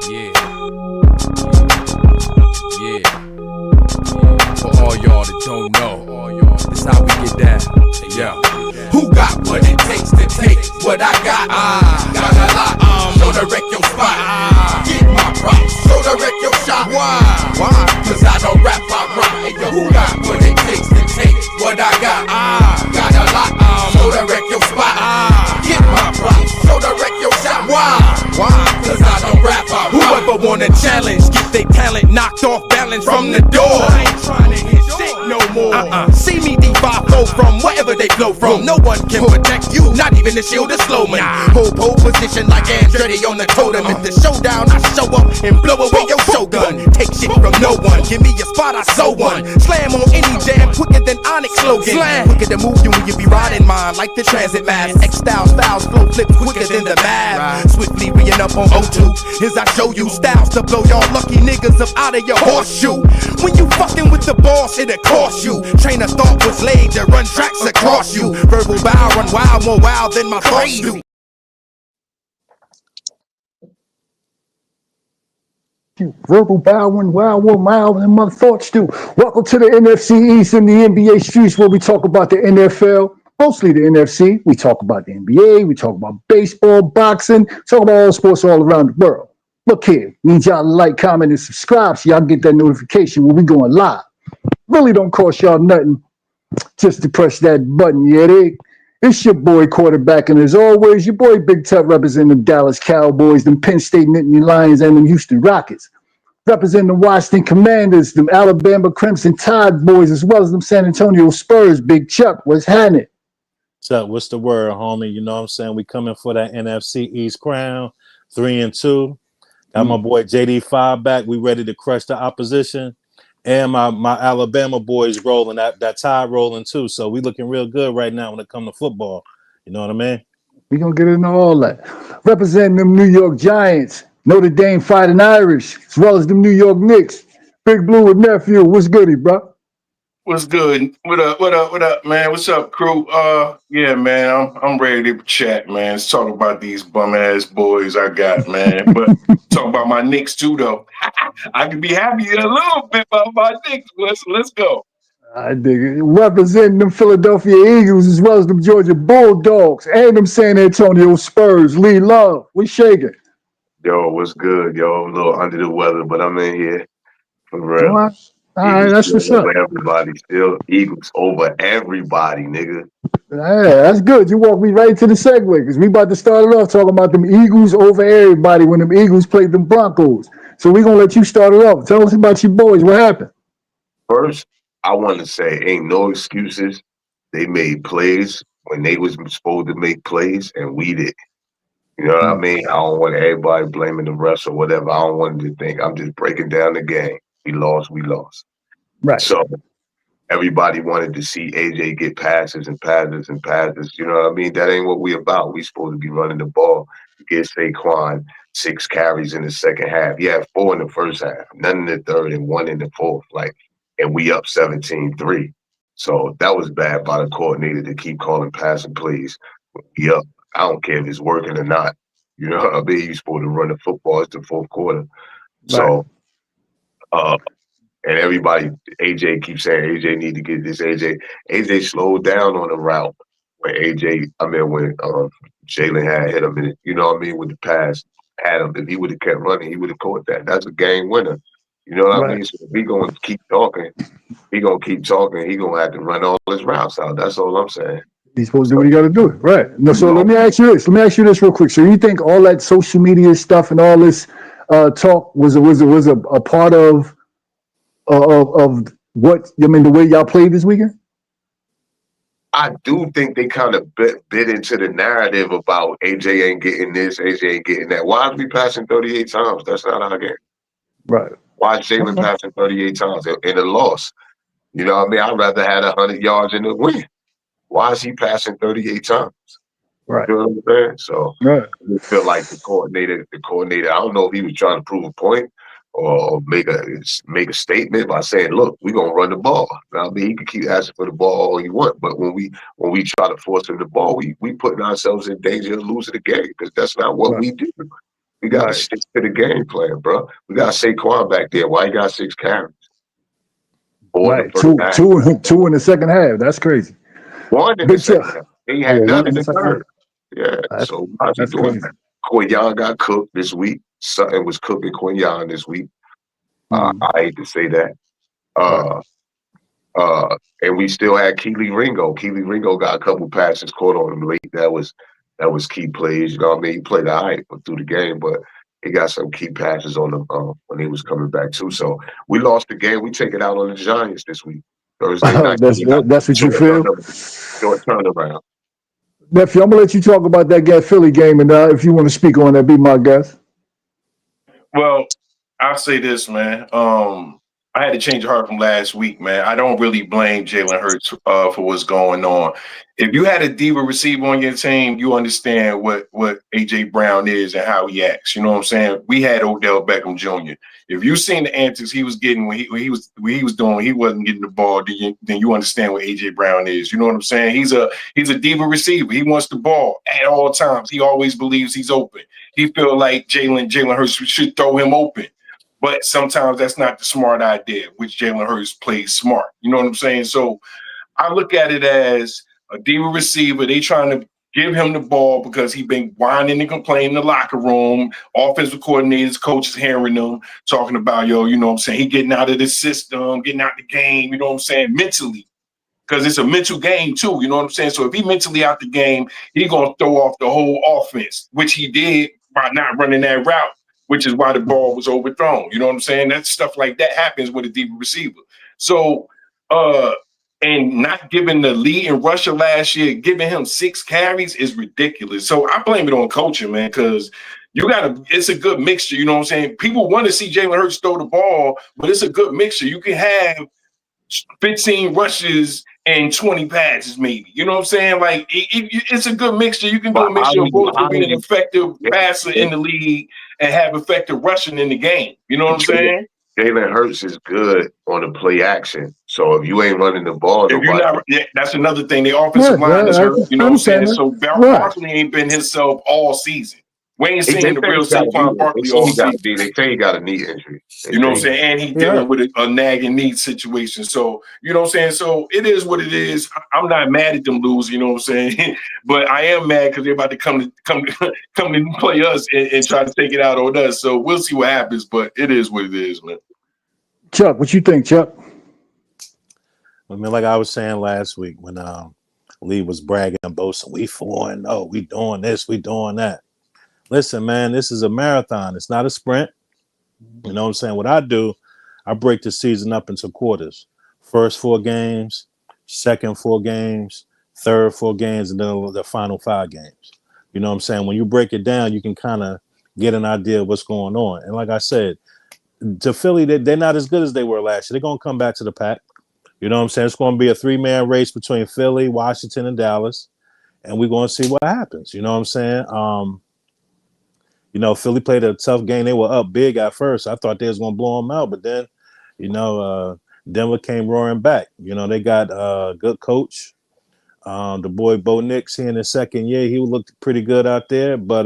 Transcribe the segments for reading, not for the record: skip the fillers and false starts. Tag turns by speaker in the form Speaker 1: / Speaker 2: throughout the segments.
Speaker 1: Yeah. Yeah. For all y'all that don't know, this how we get down. Yeah.
Speaker 2: Who got what it takes to take what I got? Got a lot, so to wreck your spot. Get my props, so to wreck your shot.
Speaker 1: Why?
Speaker 2: Cause I don't rap, I rhyme. Yo, who got what it takes to take what I got? Got a lot, so to wreck your spot. Get my props, so to wreck your shot. Why? Cause I don't rap, I rhyme.
Speaker 1: Whoever wanna challenge, get they talent knocked off balance from the door. I ain't trying to hit shit no more. See me D5 from wherever they flow from. No one can protect you, not even the shield of Slowman. Hold pole position like Andretti on the totem. At the showdown, I show up and blow away your shogun. Take shit from no one, give me a spot, I sow one. Slam on any jam, quicker than Onyx slogan. Quicker to move you when you be riding mine, like the transit mass. X-style styles flow flip quicker than the math. Swiftly reading up on O2, as I show you styles to blow y'all lucky niggas up out of your horseshoe. When you fucking with the boss, it'll cost you. Train of thought was laid to run tracks across you. Verbal bow, run wild, more wild than my thoughts do.
Speaker 3: Verbal bowing, wow, more mild than my thoughts do. Welcome to the NFC East and the NBA streets, where we talk about the NFL, mostly the NFC. We talk about the NBA, we talk about baseball, boxing, talk about all sports all around the world. Look here, need y'all to like, comment, and subscribe so y'all get that notification when we going live. Really don't cost y'all nothing just to press that button, yeah, dig? It's your boy quarterback, and as always, your boy Big Tut representing them Dallas Cowboys, them Penn State Nittany Lions, and them Houston Rockets. Representing the Washington Commanders, them Alabama Crimson Tide boys, as well as them San Antonio Spurs. Big Chuck, what's happening?
Speaker 4: What's the word, homie? You know what I'm saying? We coming for that NFC East crown, 3-2. Got my boy JD5 back. We ready to crush the opposition. And my Alabama boys rolling, that Tide rolling too. So we looking real good right now when it comes to football. You know what I mean?
Speaker 3: We gonna get into all that. Representing them New York Giants, Notre Dame Fighting Irish, as well as them New York Knicks. Big Blue with nephew, what's goody, bro?
Speaker 5: What's good? What up, man? What's up, crew? Yeah, man, I'm ready to chat, man. Let's talk about these bum ass boys I got, man. But talk about my Knicks too, though. I can be happy a little bit about my Knicks. Let's go.
Speaker 3: I dig it. Representing them Philadelphia Eagles, as well as them Georgia Bulldogs, and them San Antonio Spurs. Lee Love, we shaking.
Speaker 6: Yo, what's good, yo? A little under the weather, but I'm in here for real.
Speaker 3: All right, that's what's up.
Speaker 6: Everybody still Eagles over everybody, nigga.
Speaker 3: Yeah, that's good. You walk me right into the segue, because we about to start it off talking about them Eagles over everybody when them Eagles played them Broncos. So we gonna let you start it off. Tell us about your boys. What happened?
Speaker 6: First, I want to say ain't no excuses. They made plays when they was supposed to make plays, and we did. You know what I mean? I don't want everybody blaming the refs or whatever. I don't want them to think I'm just breaking down the game. We lost.
Speaker 3: Right.
Speaker 6: So everybody wanted to see AJ get passes and passes and passes. You know what I mean? That ain't what we about. We supposed to be running the ball. Get Saquon 6 carries in the second half. He had 4 in the first half, none in the third, and 1 in the fourth. And we up 17-3. So that was bad by the coordinator to keep calling passing plays. We up. I don't care if it's working or not. You know what I mean? You're supposed to run the football. It's the fourth quarter. Right. So, and everybody, AJ keeps saying AJ need to get this. AJ slowed down on the route when Jalen had hit him in it. You know what I mean? With the pass, had him. If he would have kept running, he would have caught that. That's a game winner. You know what I mean? So if he going to keep talking, he going to have to run all his routes out. That's all I'm saying.
Speaker 3: He's supposed to do what he got to do. Right. No, so let me ask you this real quick. So you think all that social media stuff and all this talk was a part of what, I mean, the way y'all played this weekend?
Speaker 6: I do think they kind of bit into the narrative about AJ ain't getting this, AJ ain't getting that. Why is we passing 38 times? That's not our game.
Speaker 3: Right.
Speaker 6: Why is Jalen passing 38 times in a loss? You know what I mean? I'd rather have 100 yards in the win. Why is he passing 38 times?
Speaker 3: Right.
Speaker 6: You know what I'm saying? So I feel like the coordinator, I don't know if he was trying to prove a point or make a statement by saying, look, we're gonna run the ball. Now, I mean, he can keep asking for the ball all he want, but when we try to force him the ball, we putting ourselves in danger of losing the game because that's not what we do. We got to
Speaker 3: Right.
Speaker 6: stick to the game plan, bro. We got Saquon back there. Why he got 6 carries? 4 in the
Speaker 3: Right.
Speaker 6: first half.
Speaker 3: Two in the second half. That's crazy.
Speaker 6: 1 in the
Speaker 3: Big
Speaker 6: second
Speaker 3: Chuck.
Speaker 6: half. He
Speaker 3: Oh,
Speaker 6: had none
Speaker 3: one
Speaker 6: in
Speaker 3: in
Speaker 6: the
Speaker 3: the second
Speaker 6: third. Yeah.
Speaker 3: That's
Speaker 6: So how's he
Speaker 3: that's
Speaker 6: doing
Speaker 3: crazy.
Speaker 6: that? Quinyon got cooked this week. Sutton was cooking Quinyon this week.
Speaker 3: Mhm.
Speaker 6: I hate to say that.
Speaker 3: Right.
Speaker 6: And we still had Keely Ringo. Keely Ringo got a couple passes caught on him late. That was key plays. You know what I mean? He played all right through the game, but he got some key passes on him when he was coming back too. So we lost the game. We take it out on the Giants this week. Thursday night.
Speaker 3: That's what you feel,
Speaker 6: Short turnaround.
Speaker 3: nephew. I'm gonna let you talk about that Philly game, and if you want to speak on that, be my guest.
Speaker 5: Well, I'll say this, man. I had to change of heart from last week, man. I don't really blame Jalen Hurts for what's going on. If you had a diva receiver on your team, you understand what AJ Brown is and how he acts. You know what I'm saying? We had Odell Beckham Jr. If you seen the antics he was getting when he was doing, when he wasn't getting the ball, then you understand what AJ Brown is. You know what I'm saying? He's a diva receiver. He wants the ball at all times. He always believes he's open. He feel like Jalen Hurts should throw him open. But sometimes that's not the smart idea, which Jalen Hurts plays smart. You know what I'm saying? So I look at it as a diva receiver. They trying to give him the ball because he been whining and complaining in the locker room. Offensive coordinators, coaches hearing them talking about, you know what I'm saying? He getting out of the system, getting out the game, you know what I'm saying? Mentally. Because it's a mental game too, you know what I'm saying? So if he mentally out the game, he going to throw off the whole offense, which he did by not running that route, which is why the ball was overthrown. You know what I'm saying? That stuff like that happens with a deep receiver. So, and not giving the lead in Russia last year, giving him 6 carries is ridiculous. So I blame it on coaching, man, because it's a good mixture. You know what I'm saying? People want to see Jalen Hurts throw the ball, but it's a good mixture. You can have 15 rushes and 20 passes, maybe. You know what I'm saying? Like, it's a good mixture. You can do a mixture of both to be an effective passer in the league and have effective rushing in the game. You know what I'm saying?
Speaker 6: Jalen Hurts is good on the play action. So if you ain't running the ball,
Speaker 5: that's another thing. The offensive line is hurt. You know what I'm saying? So Barkley ain't been himself all season. We ain't seen the real Saquon Barkley all season.
Speaker 6: They say he got a knee injury.
Speaker 5: You know what I'm saying? And he dealing with a nagging knee situation. So, you know what I'm saying? So it is what it is. I'm not mad at them losing, you know what I'm saying? But I am mad because they're about to come to play us and try to take it out on us. So we'll see what happens, but it is what it is, man.
Speaker 3: Chuck, what you think, Chuck?
Speaker 4: I mean, like I was saying last week when Lee was bragging and boasting, we 4-0, we doing this, we doing that. Listen, man, this is a marathon. It's not a sprint. You know what I'm saying? What I do, I break the season up into quarters. First 4 games, second 4 games, third 4 games, and then the final 5 games. You know what I'm saying? When you break it down, you can kind of get an idea of what's going on. And like I said, to Philly, they're not as good as they were last year. They're going to come back to the pack. You know what I'm saying? It's going to be a 3-man race between Philly, Washington, and Dallas. And we're going to see what happens. You know what I'm saying? You know, Philly played a tough game. They were up big at first. I thought they was going to blow them out. But then, you know, Denver came roaring back. You know, they got a good coach. The boy Bo Nix, he in his second year, he looked pretty good out there. But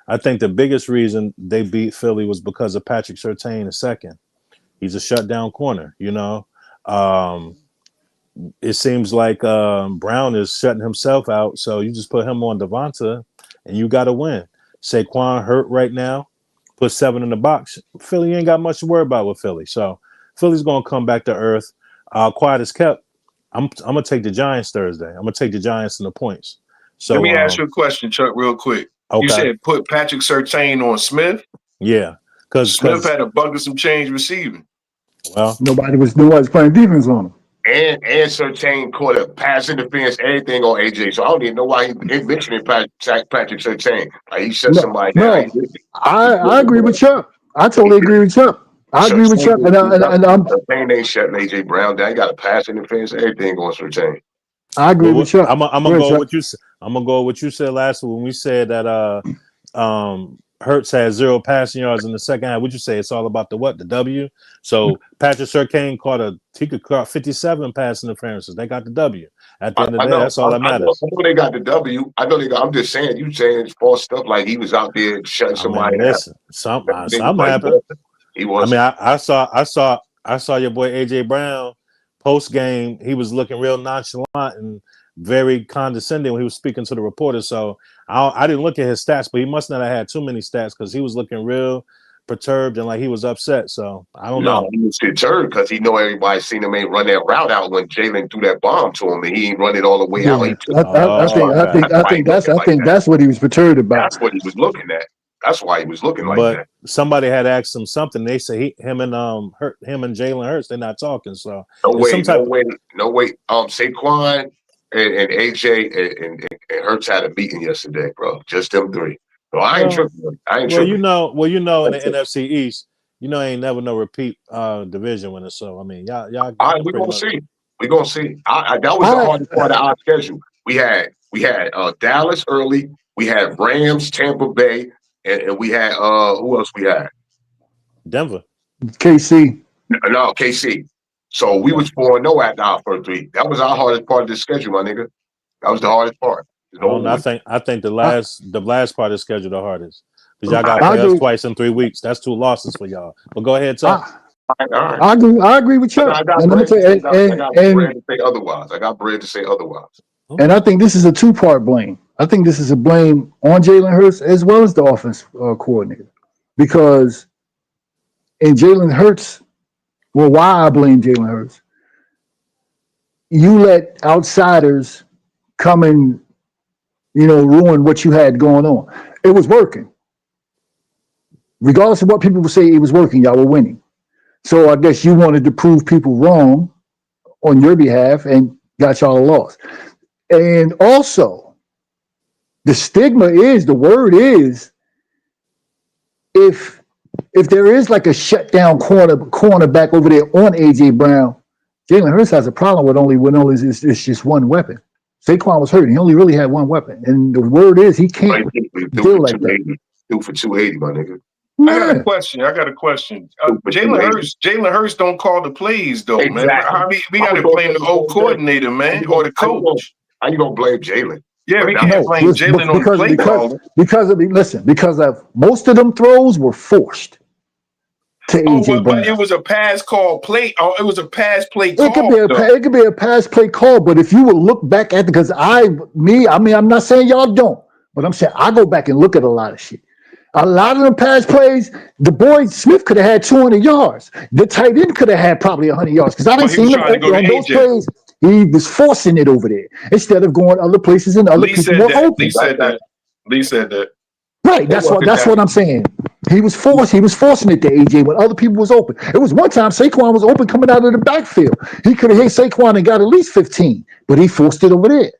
Speaker 4: I think the biggest reason they beat Philly was because of Patrick Surtain II. He's a shutdown corner, you know. It seems like Brown is shutting himself out. So you just put him on Devonta and you got to win. Saquon hurt right now, put 7 in the box. Philly ain't got much to worry about with Philly. So Philly's going to come back to earth. Quiet as kept. I'm going to take the Giants Thursday. I'm going to take the Giants in the points. So
Speaker 5: let me ask you a question, Chuck, real quick. Okay. You said put Patrick Surtain on Smith?
Speaker 4: Yeah.
Speaker 5: Because Smith had a bug of some change receiving.
Speaker 3: Well, nobody's playing defense on him.
Speaker 6: And Surtain caught a pass interference, everything on AJ. So I don't even know why he mentioned Patrick Surtain. Like he shut somebody down.
Speaker 3: I agree with Chuck. I totally agree with Chuck. I agree with Chuck. And I'm
Speaker 6: Surtain ain't shutting AJ Brown down. He got a pass interference, everything on Surtain.
Speaker 3: I agree with Chuck.
Speaker 4: I'm gonna go with you. I'm gonna go with what you said last week when we said that Hurts had 0 passing yards in the second half. Would you say it's all about the what? The W? So Patrick Surtain caught 57 passing interferences. They got the W. At the end of
Speaker 6: I
Speaker 4: the day,
Speaker 6: know.
Speaker 4: that's all that matters.
Speaker 6: I know they got the W. I know they got. I'm just saying. You saying it's false stuff like he was out there shutting
Speaker 4: I
Speaker 6: somebody
Speaker 4: mean,
Speaker 6: down.
Speaker 4: listen, something
Speaker 6: He
Speaker 4: happened.
Speaker 6: wasn't. He
Speaker 4: I
Speaker 6: was.
Speaker 4: mean, I saw your boy AJ Brown post game. He was looking real nonchalant and very condescending when he was speaking to the reporter. So I didn't look at his stats, but he must not have had too many stats because he was looking real perturbed and like he was upset. So I don't know.
Speaker 6: He was deterred because he know everybody seen him ain't run that route out when Jalen threw that bomb to him, and he ain't run it all the way out. He took
Speaker 3: I think that's what he was perturbed about.
Speaker 6: That's what he was looking at. That's why he was looking like
Speaker 4: But
Speaker 6: that.
Speaker 4: somebody had asked him something. They say him and Jalen Hurts, they're not talking. So
Speaker 6: No way. Saquon and AJ and Hurts had a meeting yesterday, bro. Just them three. So I ain't tripping.
Speaker 4: in the NFC East, ain't never no repeat division winner. So I mean, y'all.
Speaker 6: We're gonna see. We're gonna see. That was the hardest part of our schedule. We had Dallas early. We had Rams, Tampa Bay, and we had who else we had?
Speaker 4: Denver.
Speaker 3: KC.
Speaker 6: No, KC. So we was 4-0 after our first three. That was our hardest part of the schedule, my nigga. That was the hardest part.
Speaker 4: I think the last part of the schedule the hardest because y'all got to play us twice in 3 weeks. That's 2 losses for y'all. But go ahead, talk.
Speaker 3: I agree with you.
Speaker 6: I got bread to say otherwise.
Speaker 3: And I think this is a 2-part blame. I think this is a blame on Jalen Hurts as well as the offense coordinator, because in Jalen Hurts, well, why I blame Jalen Hurts? You let outsiders come and ruin what you had going on. It was working. Regardless of what people would say, it was working. Y'all were winning. So I guess you wanted to prove people wrong on your behalf and got y'all a loss. And also, the word is, if there is like a shutdown cornerback over there on AJ Brown, Jalen Hurts has a problem with only it's just one weapon. Saquon was hurt. He only really had one weapon. And the word is he can't deal like that.
Speaker 6: Do for 280, my nigga.
Speaker 5: I got a question. Jalen Hurts don't call the plays though, man. We got to blame the old coordinator, man, or the coach.
Speaker 6: How you gonna blame Jalen?
Speaker 5: Yeah, we can't blame Jalen on the play call.
Speaker 3: Because of most of them throws were forced to AJ Brown.
Speaker 5: But it was a pass call play. It was a pass play call.
Speaker 3: It could be a pass play call, but if you will look back at it, because I'm not saying y'all don't, but I'm saying I go back and look at a lot of shit. A lot of them pass plays, the boy Smith could have had 200 yards. The tight end could have had probably 100 yards, because I didn't see him on those plays. He was forcing it over there instead of going other places and other people were open.
Speaker 5: Lee said that.
Speaker 3: Right, that's what I'm saying. He was forcing it to AJ when other people was open. It was one time Saquon was open coming out of the backfield. He could have hit Saquon and got at least 15, but he forced it over there.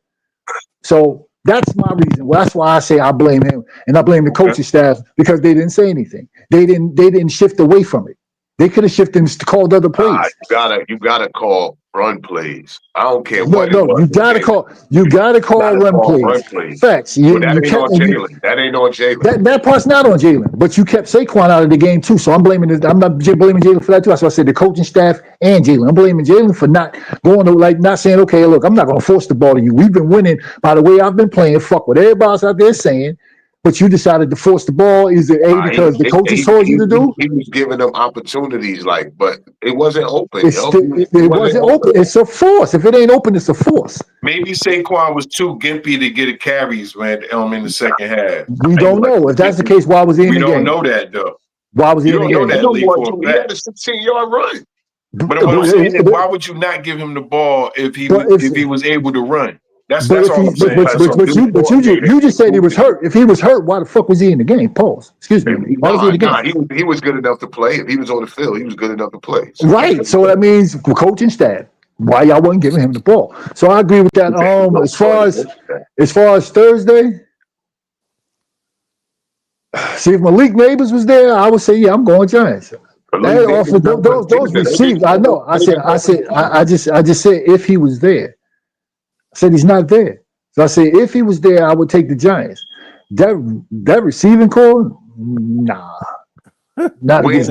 Speaker 3: So that's my reason. Well, that's why I say I blame him, and I blame the coaching staff, because they didn't say anything. They didn't shift away from it. They could have shifted and called other plays.
Speaker 6: You gotta call run plays. I don't care
Speaker 3: what. No, you gotta call run plays. Facts.
Speaker 6: That ain't on Jalen.
Speaker 3: That part's not on Jalen, but you kept Saquon out of the game too. So I'm not blaming Jalen for that too. That's why I said the coaching staff and Jalen. I'm blaming Jalen for not going to not saying, okay, look, I'm not going to force the ball to you. We've been winning by the way I've been playing. Fuck what everybody's out there saying. But you decided to force the ball. Is it because the coaches told you to do?
Speaker 6: He was giving them opportunities, but it wasn't open.
Speaker 3: It wasn't open. It's a force. If it ain't open, it's a force.
Speaker 5: Maybe Saquon was too gimpy to get a carries, man, in the second half.
Speaker 3: We don't know. If that's the case, why was he in the game?
Speaker 5: We don't know that, though.
Speaker 3: Why was he in the game?
Speaker 6: He had a 16-yard run.
Speaker 5: But what I'm saying is, why would you not give him the ball if he was able to run? That's all I'm saying.
Speaker 3: But you just said he was hurt. If he was hurt, why the fuck was he in the game? Pause. Excuse me. Why was he in the game?
Speaker 6: He was good enough to play. If he was on the field, he was good enough to play.
Speaker 3: Right. So that means coaching staff. Why y'all wasn't giving him the ball? So I agree with that. As far as Thursday, see if Malik Neighbors was there, I would say, yeah, I'm going Giants. Those receivers, I know. I just said if he was there. I said he's not there. So I said if he was there, I would take the Giants. That receiving core, nah. Not against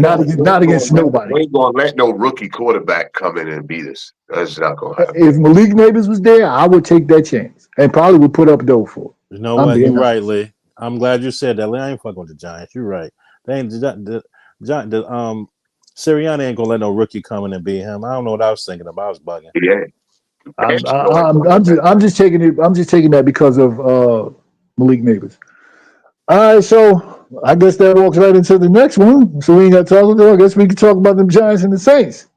Speaker 3: nobody.
Speaker 6: We ain't gonna let no rookie quarterback come in and beat us. That's not gonna happen.
Speaker 3: If Malik Neighbors was there, I would take that chance and probably would put up dough for it.
Speaker 4: You know what? You're right, Lee. I'm glad you said that. Lee, I ain't fucking with the Giants. You're right. They ain't the Sirianni ain't gonna let no rookie come in and beat him. I don't know what I was thinking about. I was bugging.
Speaker 6: Yeah.
Speaker 3: I'm just taking it. I'm just taking that because of Malik Neighbors. All right, so I guess that walks right into the next one. So we ain't got to talk about it. I guess we can talk about them Giants and the Saints.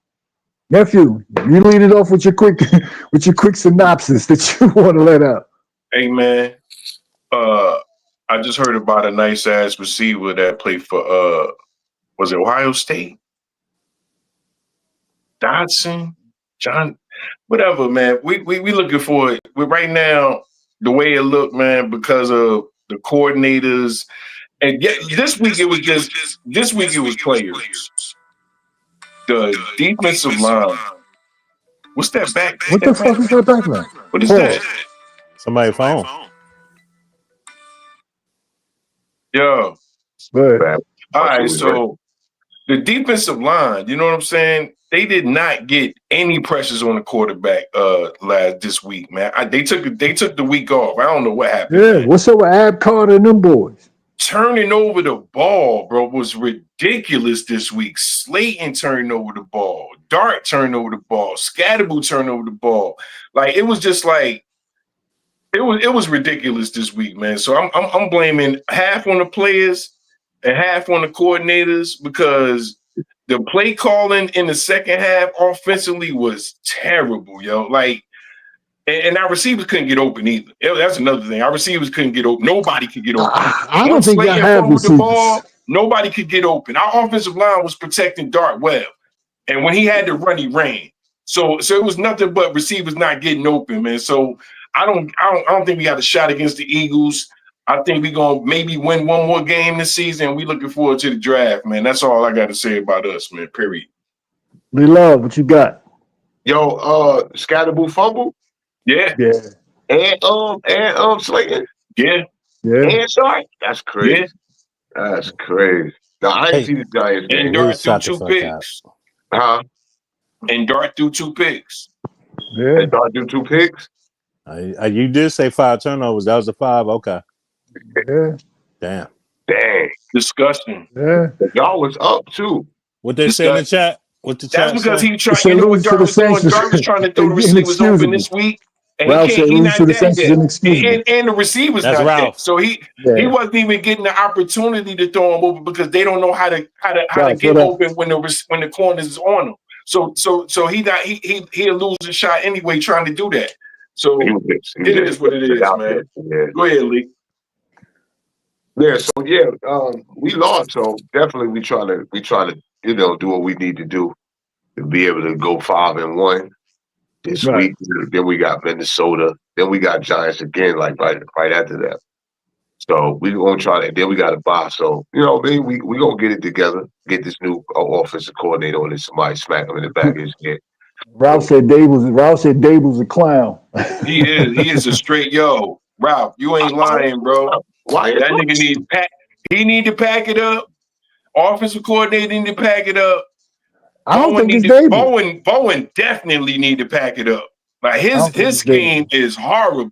Speaker 3: Nephew, you lead it off with your quick synopsis that you want to let out.
Speaker 5: Hey man, I just heard about a nice ass receiver that played for was it Ohio State? Dodson, John, whatever, man. We looking for it. Right now, the way it looked, man, because of the coordinators, and this week it was players. The defensive line. What's that back?
Speaker 3: What the fuck is that background?
Speaker 5: What is that?
Speaker 4: Somebody's phone.
Speaker 5: Yo.
Speaker 3: But
Speaker 5: All right, so the defensive line, you know what I'm saying? They did not get any pressures on the quarterback this week, man. They took the week off. I don't know what happened.
Speaker 3: Yeah,
Speaker 5: man.
Speaker 3: what's up with Ab Carter and them boys?
Speaker 5: Turning over the ball, bro, was ridiculous this week. Slayton turned over the ball. Dart turned over the ball. Scatterbo turned over the ball. Like it was just like it was ridiculous this week, man. So I'm blaming half on the players and half on the coordinators because the play calling in the second half offensively was terrible, yo. Like, and our receivers couldn't get open either. That's another thing. Our receivers couldn't get open. Nobody could get open.
Speaker 3: I don't think y'all have
Speaker 5: the ball. Nobody could get open. Our offensive line was protecting Dart Webb, and when he had to run, he ran. So it was nothing but receivers not getting open, man. So I don't think we got a shot against the Eagles. I think we're gonna maybe win one more game this season. We looking forward to the draft, man. That's all I got to say about us, man. Period.
Speaker 3: Lee Love, what you got?
Speaker 6: Yo, Scatterbo fumble.
Speaker 5: Yeah.
Speaker 6: And Slayton.
Speaker 5: Yeah.
Speaker 6: And Dart. That's crazy.
Speaker 5: Yeah.
Speaker 6: That's crazy. Now I ain't see the Giants game.
Speaker 5: And Dart threw 2 picks.
Speaker 6: Huh?
Speaker 5: And Dart threw 2 picks.
Speaker 3: Yeah.
Speaker 6: And Dart do 2 picks.
Speaker 4: You did say 5 turnovers. That was a 5. Okay.
Speaker 3: Yeah.
Speaker 4: Damn.
Speaker 6: Dang.
Speaker 5: Disgusting.
Speaker 3: Yeah.
Speaker 6: Y'all was up too.
Speaker 4: What they say in the chat? What the
Speaker 5: That's
Speaker 4: chat
Speaker 5: because
Speaker 4: say?
Speaker 5: he tried. You know what Dart was doing? Dart was trying to throw the receivers open this week. And
Speaker 3: Ralph
Speaker 5: he
Speaker 3: said
Speaker 5: can't. He's not that
Speaker 3: inexcusable.
Speaker 5: and the receivers
Speaker 4: That's
Speaker 5: not
Speaker 4: Ralph.
Speaker 5: that. So he wasn't even getting the opportunity to throw him over because they don't know how to get open when the corners is on them. So he'll lose a shot anyway trying to do that. So it is what it is, man.
Speaker 6: Yeah.
Speaker 5: Go ahead, Lee.
Speaker 6: Yeah, so we lost. So definitely we try to do what we need to do to be able to go 5-1 this week. Then we got Minnesota. Then we got Giants again, like right after that. So we gonna try that. Then we got a bye. So we gonna get it together. Get this new offensive coordinator and somebody smack him in the back of his head.
Speaker 3: Ralph said Dave was a clown.
Speaker 5: He is a straight Ralph, you ain't lying, bro.
Speaker 6: Why
Speaker 5: that nigga need to pack it up. Offensive coordinator need to pack it up.
Speaker 3: I don't think it's Dable.
Speaker 5: Bowen definitely need to pack it up. Like his scheme is horrible.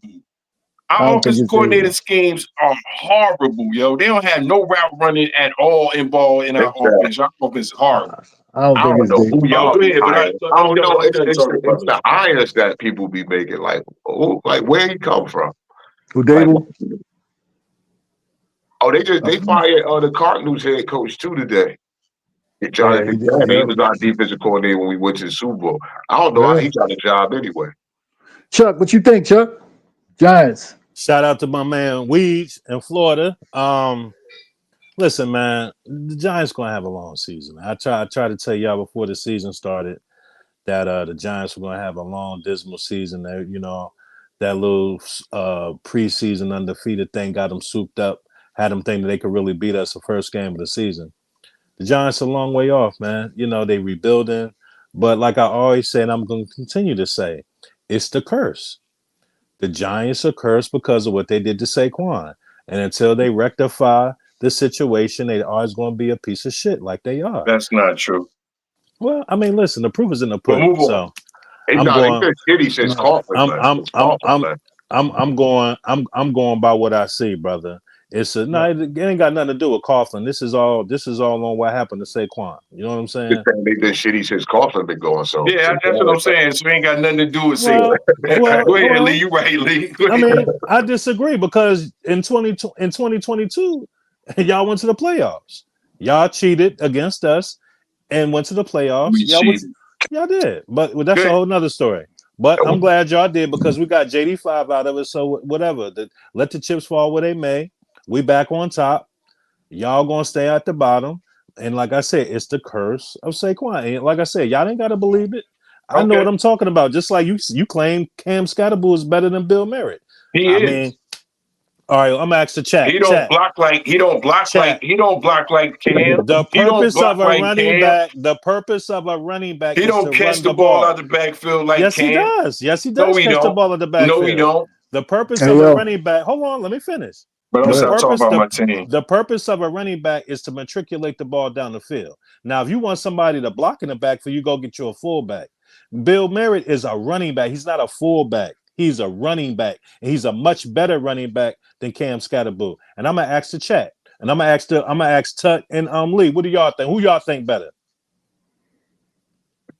Speaker 5: Our offensive coordinator schemes are horrible, yo. They don't have no route running at all involved in our offense. Our offense is horrible.
Speaker 3: I don't know who
Speaker 5: y'all.
Speaker 6: I don't know. It's the hires that people be making. Like where he come from?
Speaker 3: Who Dable?
Speaker 6: They fired the Cardinals head coach too today. Jonathan, he was our defensive coordinator when we went to the Super Bowl. I don't know how he got a job anyway.
Speaker 3: Chuck, what you think, Chuck? Giants.
Speaker 4: Shout out to my man Weeds in Florida. Listen, man, the Giants gonna have a long season. I try to tell y'all before the season started that the Giants were gonna have a long, dismal season. That that little preseason undefeated thing got them souped up, had them think that they could really beat us the first game of the season. The Giants are a long way off, man. They rebuilding, but like I always say, and I'm going to continue to say, it's the curse. The Giants are cursed because of what they did to Saquon. And until they rectify the situation, they always going to be a piece of shit like they are.
Speaker 5: That's not true.
Speaker 4: Well, I mean, listen, the proof is in the
Speaker 5: But
Speaker 4: pudding.
Speaker 5: move on.
Speaker 4: So
Speaker 6: Hey,
Speaker 4: I'm
Speaker 6: nah,
Speaker 4: going.
Speaker 6: they said shitty since Coughlin, man.
Speaker 4: I'm going by what I see, brother. It's it ain't got nothing to do with Coughlin. This is all on what happened to Saquon. You know what I'm saying?
Speaker 6: They've been shitty since Coughlin been going. So
Speaker 5: Yeah, that's what I'm saying. So it ain't got nothing to do with
Speaker 4: Well,
Speaker 5: Go ahead,
Speaker 4: well,
Speaker 5: Lee. You right, Lee. Go
Speaker 4: I
Speaker 5: ahead.
Speaker 4: mean, I disagree because in 2022, y'all went to the playoffs. Y'all cheated against us and went to the playoffs.
Speaker 5: We cheated.
Speaker 4: Y'all did, but that's
Speaker 5: Good.
Speaker 4: a whole nother story. But I'm glad y'all did because we got JD5 out of it. So whatever, let the chips fall where they may. We back on top. Y'all gonna stay at the bottom. And like I said, it's the curse of Saquon. And like I said, y'all ain't gotta believe it. I know what I'm talking about. Just like you claim Cam Scatterboo is better than Bill Merritt.
Speaker 5: He
Speaker 4: I
Speaker 5: is.
Speaker 4: mean, all right, I'm gonna ask the chat.
Speaker 5: He don't block like Cam.
Speaker 4: The
Speaker 5: He don't
Speaker 4: purpose
Speaker 5: block
Speaker 4: of a
Speaker 5: like
Speaker 4: running
Speaker 5: Cam.
Speaker 4: back. The purpose of a running back
Speaker 5: He
Speaker 4: is
Speaker 5: don't
Speaker 4: to
Speaker 5: catch
Speaker 4: run
Speaker 5: the ball out of the backfield like
Speaker 4: yes,
Speaker 5: Cam.
Speaker 4: he does. Yes, he
Speaker 5: No,
Speaker 4: does
Speaker 5: he
Speaker 4: catch the
Speaker 5: don't.
Speaker 4: ball at the backfield.
Speaker 5: No, he don't.
Speaker 4: The purpose
Speaker 3: Hey,
Speaker 4: of
Speaker 3: yo.
Speaker 4: a running back. Hold on, let me finish.
Speaker 5: But I'm talking about my team.
Speaker 4: The purpose of a running back is to matriculate the ball down the field. Now, if you want somebody to block in the backfield, you go get you a fullback. Bill Merritt is a running back. He's not a fullback. He's a running back. And he's a much better running back than Cam Scatterboo. And I'm gonna ask the chat. And I'm gonna ask Tut and Lee. What do y'all think? Who y'all think better?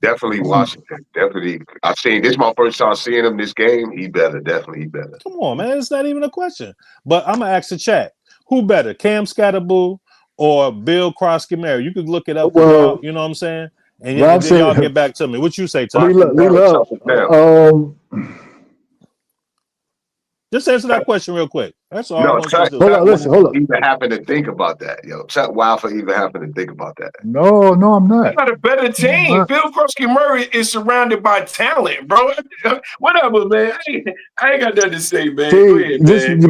Speaker 6: Definitely Washington. Definitely. I've seen this. My first time seeing him this game. He better. Definitely he better.
Speaker 4: Come on, man. It's not even a question. But I'm gonna ask the chat. Who better, Cam Scatterboo or Bill Krosky-Merritt? You could look it up.
Speaker 3: Well,
Speaker 4: you know what I'm saying? And
Speaker 3: Rob
Speaker 4: then
Speaker 3: said-
Speaker 4: y'all get back to me. What you say, Tut? Just answer that question real quick. That's all I want you to do.
Speaker 3: Hold on.
Speaker 6: Even happen to think about that, yo. Chet Wild for even happen to think about that.
Speaker 3: No, I'm not.
Speaker 5: They got a better team. Bill Krosky-Murray is surrounded by talent, bro. Whatever, man. I ain't got nothing to say, man. Go ahead, man.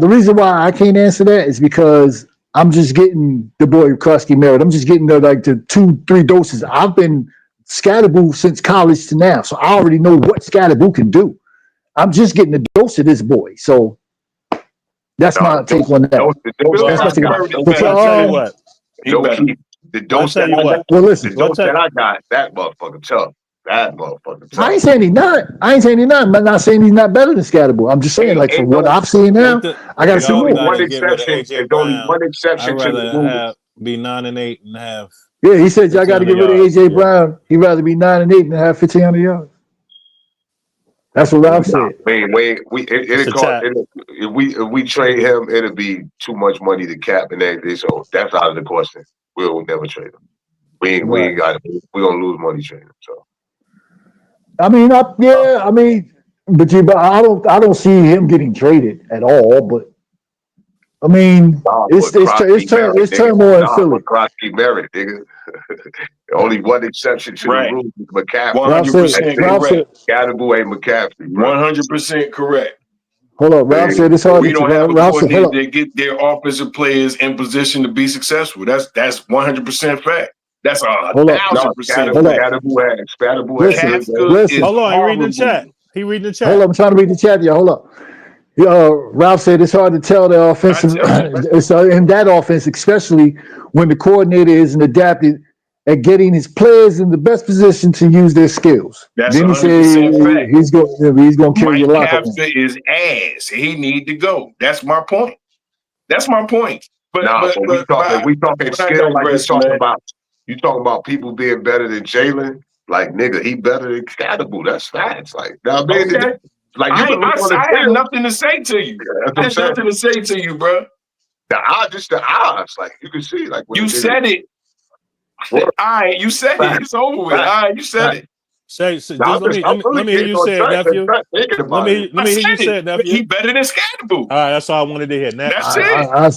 Speaker 3: The reason why I can't answer that is because I'm just getting the boy Krosky-Merritt. I'm just getting the 2-3 doses. I've been Scatterboo since college to now, so I already know what Scatterboo can do. I'm just getting a dose of this boy, so that's my take on that.
Speaker 6: The dose that I got, that motherfucker tough. That motherfucker tough.
Speaker 3: I ain't saying he's not. I'm not saying he's not better than Scatterboo. I'm just saying, like, from what I've seen now, I got to see more.
Speaker 6: One exception. There's only one exception to the rule.
Speaker 4: Be 9-8 and have.
Speaker 3: Yeah, he said y'all got to get rid of AJ Brown. He'd rather be 9-8 and have 1,500 yards. That's what Rob said.
Speaker 6: If we trade him, it'll be too much money to cap and everything. So that's out of the question. We'll never trade him. We ain't got it. We're gonna lose money trading him. So
Speaker 3: I mean, but I don't see him getting traded at all. But I mean, it's turmoil in Philly.
Speaker 6: Krosky-Merritt, nigga. Only one exception to the rule is McCaffrey.
Speaker 5: 100% correct.
Speaker 6: Scatterboo ain't McCaffrey.
Speaker 5: 100% correct.
Speaker 3: Hold up, Rob said it's hard.
Speaker 5: We don't have a coordinator that get their offensive players in position to be successful. That's 100% fact. That's 1,000%.
Speaker 3: Listen.
Speaker 4: Hold on, he reading the chat.
Speaker 3: Hold up, I'm trying to read the chat. Yeah, hold up. Ralph said it's hard to tell the offensive. It's in that offense, especially when the coordinator isn't adapted at getting his players in the best position to use their skills.
Speaker 5: That's
Speaker 3: then he said he's going to carry your locker.
Speaker 5: Mike is ass. He need to go. That's my point. But
Speaker 6: we talking skill, like you talking about people being better than Jalen. Like, nigga, he better than Scatterboo. That's facts. Like, now, man, like
Speaker 5: I have nothing to say to you. I have nothing to say to you, bro.
Speaker 6: The odds. Like, you can see, like,
Speaker 5: you said it. All right, you said it. It's over with. All right, you said it.
Speaker 4: Let me hear you say it, nephew. Let me hear you say it, nephew.
Speaker 5: He better than Scatterboo.
Speaker 4: All right, that's all I wanted to hear. Now,
Speaker 5: that's it.
Speaker 3: I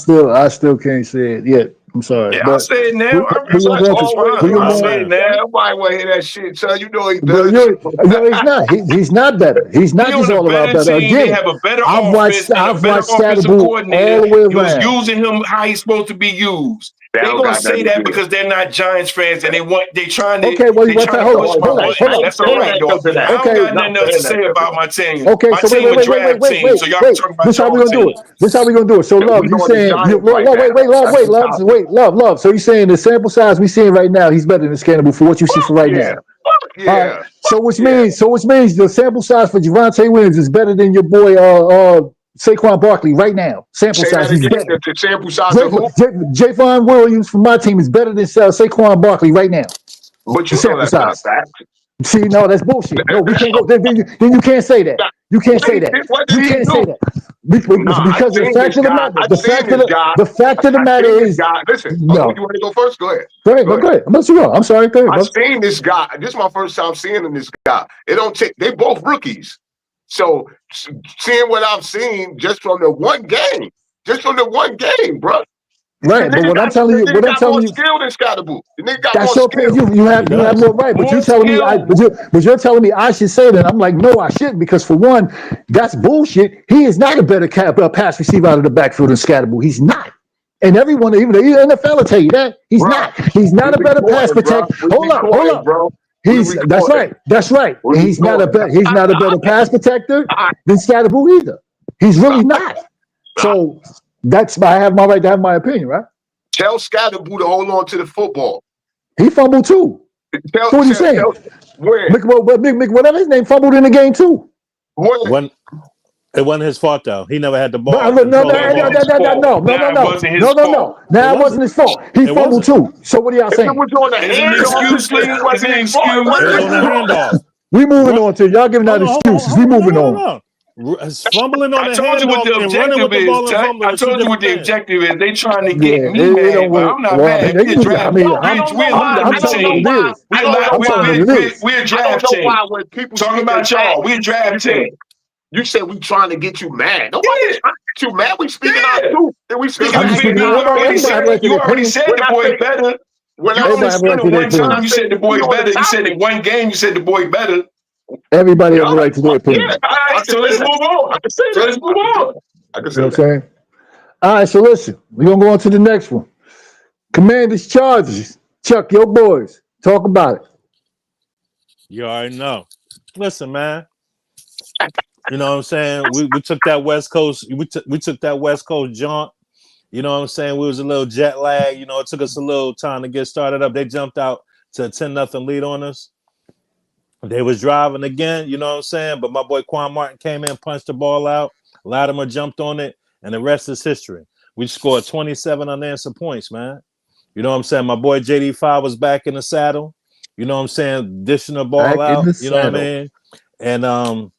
Speaker 3: still can't say it yet. I'm sorry.
Speaker 5: Yeah, I'll say it now. I'll say it now.
Speaker 6: Nobody want to hear that shit, son. You know he's
Speaker 3: better. No, he's not. He's not better. He's not just all about better. Again,
Speaker 5: they have a better offense. I've watched Scatterboo all the way around. He was using him how he's supposed to be used.
Speaker 6: That
Speaker 5: They
Speaker 6: don't
Speaker 5: gonna
Speaker 6: got
Speaker 5: say
Speaker 6: nothing to
Speaker 5: that
Speaker 6: do with it.
Speaker 5: because they're not Giants fans and they trying to
Speaker 3: Okay, well,
Speaker 5: they
Speaker 3: what's
Speaker 5: trying
Speaker 3: that?
Speaker 5: to
Speaker 3: Hold
Speaker 5: push
Speaker 3: on,
Speaker 5: my
Speaker 3: hold on,
Speaker 5: button.
Speaker 3: hold on.
Speaker 5: That's all right, dog.
Speaker 6: Something that.
Speaker 5: I don't
Speaker 3: Okay,
Speaker 5: got nothing else to say about my team.
Speaker 3: okay.
Speaker 5: My
Speaker 3: So
Speaker 5: team a
Speaker 3: wait,
Speaker 5: draft team, so y'all talking about
Speaker 3: This how we
Speaker 5: y'all
Speaker 3: gonna do
Speaker 5: team.
Speaker 3: it. This how we gonna do it. So, Love,
Speaker 6: We
Speaker 3: you
Speaker 6: on the
Speaker 3: saying
Speaker 6: Giants
Speaker 3: Love,
Speaker 6: right
Speaker 3: Love,
Speaker 6: now. That's the topic.
Speaker 3: Love. So you saying the sample size we seeing right now, he's better than Scannable for what you see for right
Speaker 6: Yeah.
Speaker 3: now.
Speaker 6: Fuck
Speaker 3: All
Speaker 6: yeah.
Speaker 3: right. So which
Speaker 6: Yeah.
Speaker 3: means the sample size for Javonte Williams is better than your boy Saquon Barkley right now. Sample
Speaker 6: Say
Speaker 3: size,
Speaker 6: that
Speaker 3: he's
Speaker 6: again.
Speaker 3: better.
Speaker 6: The sample size of who?
Speaker 3: Javon Williams from my team is better than Saquon Barkley right now.
Speaker 6: But
Speaker 3: The
Speaker 6: you know
Speaker 3: sample
Speaker 6: that's not
Speaker 3: size.
Speaker 6: fact.
Speaker 3: See, no, that's bullshit. No, we can't go. Then you can't say that. You can't say that.
Speaker 6: What
Speaker 3: You
Speaker 6: did he
Speaker 3: can't say
Speaker 6: do?
Speaker 3: that.
Speaker 6: Nah,
Speaker 3: Because the fact of the matter,
Speaker 6: I've seen this guy.
Speaker 3: the fact of the
Speaker 6: I've
Speaker 3: matter
Speaker 6: seen this
Speaker 3: is,
Speaker 6: guy. Listen,
Speaker 3: no.
Speaker 6: you want to go first? Go ahead.
Speaker 3: Go ahead. I'm gonna let you go. I'm sorry. Go ahead,
Speaker 6: I've
Speaker 3: bro.
Speaker 6: seen this guy. This is my first time seeing this guy. It don't take. They both rookies. So seeing what I've seen just from the one game, bro.
Speaker 3: Right, but what I'm telling you,
Speaker 6: got more skill than Scottaboo. The nigga got
Speaker 3: that's
Speaker 6: more
Speaker 3: your
Speaker 6: skill.
Speaker 3: opinion. You have more right, but you're telling me but you're telling me I should say that. I'm like, no, I shouldn't, because for one, that's bullshit. He is not a better pass receiver out of the backfield than Scatterable. He's not. And everyone, even the NFL will tell you that he's not. He's not a better pass protector. Hold up.
Speaker 6: Bro.
Speaker 3: That's right. He's not a better pass protector than Scatterable either. He's really not. So I have my right to have my opinion, right?
Speaker 6: Tell Scatteraboo to hold on to the football.
Speaker 3: He fumbled too. So what are you saying?
Speaker 6: Where?
Speaker 3: Whatever his name, fumbled in the game too.
Speaker 4: It wasn't his fault though. He never had the ball.
Speaker 3: No. Now it wasn't his fault. He fumbled too. So what are y'all saying?
Speaker 6: It was on the handoff.
Speaker 5: Is it an excuse?
Speaker 4: It was on the handoff.
Speaker 3: We moving on to y'all giving out excuses. We moving on.
Speaker 4: Fumbling on
Speaker 5: I
Speaker 4: the
Speaker 5: told you what the
Speaker 4: handoff and running with the ball and
Speaker 5: objective is.
Speaker 4: fumbling.
Speaker 5: I told you what the objective is. They trying to get me
Speaker 3: It
Speaker 5: mad,
Speaker 3: don't
Speaker 5: but
Speaker 3: work.
Speaker 5: I'm not
Speaker 3: Well,
Speaker 5: mad.
Speaker 3: I mean,
Speaker 5: We're a draft team.
Speaker 6: When people
Speaker 5: Talking about y'all, we're a draft team.
Speaker 6: You said we trying to get you mad. Nobody's trying to get you mad. We speaking our truth. And we speaking
Speaker 5: You already said the boy better. One time you said the boy better. You said in one game you said the boy better.
Speaker 3: Everybody has a right to their opinion.
Speaker 5: So let's move on.
Speaker 6: I can say that.
Speaker 5: Let's move on.
Speaker 6: I can
Speaker 3: You know
Speaker 6: say
Speaker 3: what I'm saying? All right, so listen, we're gonna go on to the next one. Commanders Chargers. Chuck, your boys. Talk about it.
Speaker 4: You already know. Listen, man. You know what I'm saying? We took that West Coast. We took that West Coast jaunt. You know what I'm saying? We was a little jet lag. You know, it took us a little time to get started up. They jumped out to a 10-0 lead on us. They was driving again, you know what I'm saying? But my boy Quan Martin came in, punched the ball out. Latimer jumped on it, and the rest is history. We scored 27 unanswered points, man. You know what I'm saying? My boy JD5 was back in the saddle. You know what I'm saying? Dishing the ball
Speaker 3: Back
Speaker 4: out.
Speaker 3: in the
Speaker 4: You know what I
Speaker 3: saddle.
Speaker 4: mean? And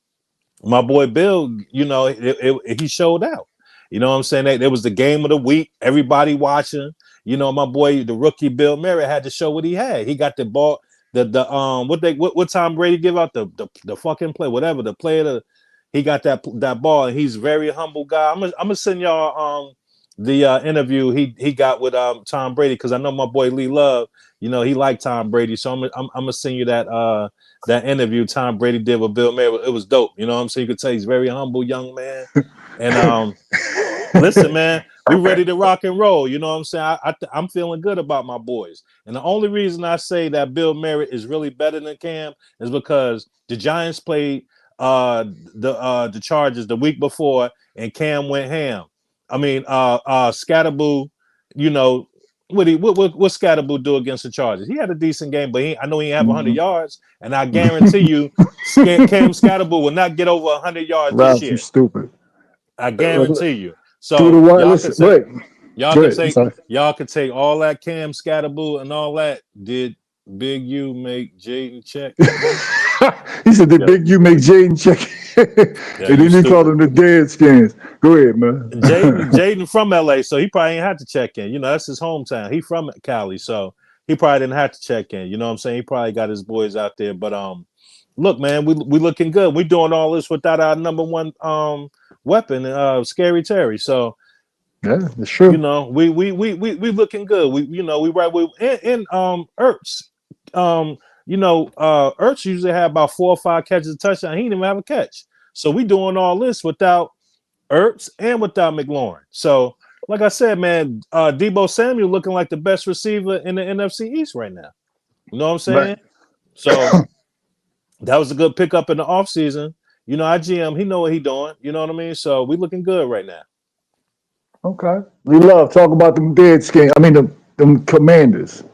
Speaker 4: my boy Bill, you know, he showed out. You know what I'm saying? It was the game of the week. Everybody watching. You know, my boy, the rookie Bill Murray, had to show what he had. He got the ball. What Tom Brady give out the fucking play, whatever the player, he got that ball, and he's a very humble guy. I'm gonna send y'all the interview he got with Tom Brady, because I know my boy Lee Love, you know, he liked Tom Brady, so I'm gonna send you that interview Tom Brady did with Bill Murray. It was dope. You know what I'm saying? You could tell he's a very humble young man. And listen, man, we ready to rock and roll. You know what I'm saying? I'm feeling good about my boys. And the only reason I say that Bill Merritt is really better than Cam is because the Giants played the Chargers the week before, and Cam went ham. I mean, Scatterboo, you know, what Scatterboo do against the Chargers? He had a decent game, but I know he didn't have 100 yards, and I guarantee you, Cam Scatterboo will not get over 100 yards this year.
Speaker 3: You stupid.
Speaker 4: I guarantee you. So y'all could take all that Cam Scatterboo and all that. Did Big U make Jaden check?
Speaker 3: He said, "Did Big U make Jaden check?" And then he called him the dead skins. Go ahead, man.
Speaker 4: Jaden from LA, so he probably ain't had to check in. You know, that's his hometown. He from Cali, so he probably didn't have to check in. You know what I'm saying? He probably got his boys out there. But look, man, we looking good. We doing all this without our number one weapon, Scary Terry. So
Speaker 3: yeah, that's true.
Speaker 4: You know, we looking good. We right with in Ertz. You know, Ertz usually have about 4 or 5 catches a touchdown. He didn't even have a catch. So we doing all this without Ertz and without McLaurin. So like I said, man, Debo Samuel looking like the best receiver in the NFC East right now. You know what I'm saying?
Speaker 3: Right.
Speaker 4: So that was a good pickup in the offseason. You know, our GM, he know what he doing. You know what I mean? So we looking good right now.
Speaker 3: Okay. We love talk about them Deadskins. I mean, them Commanders.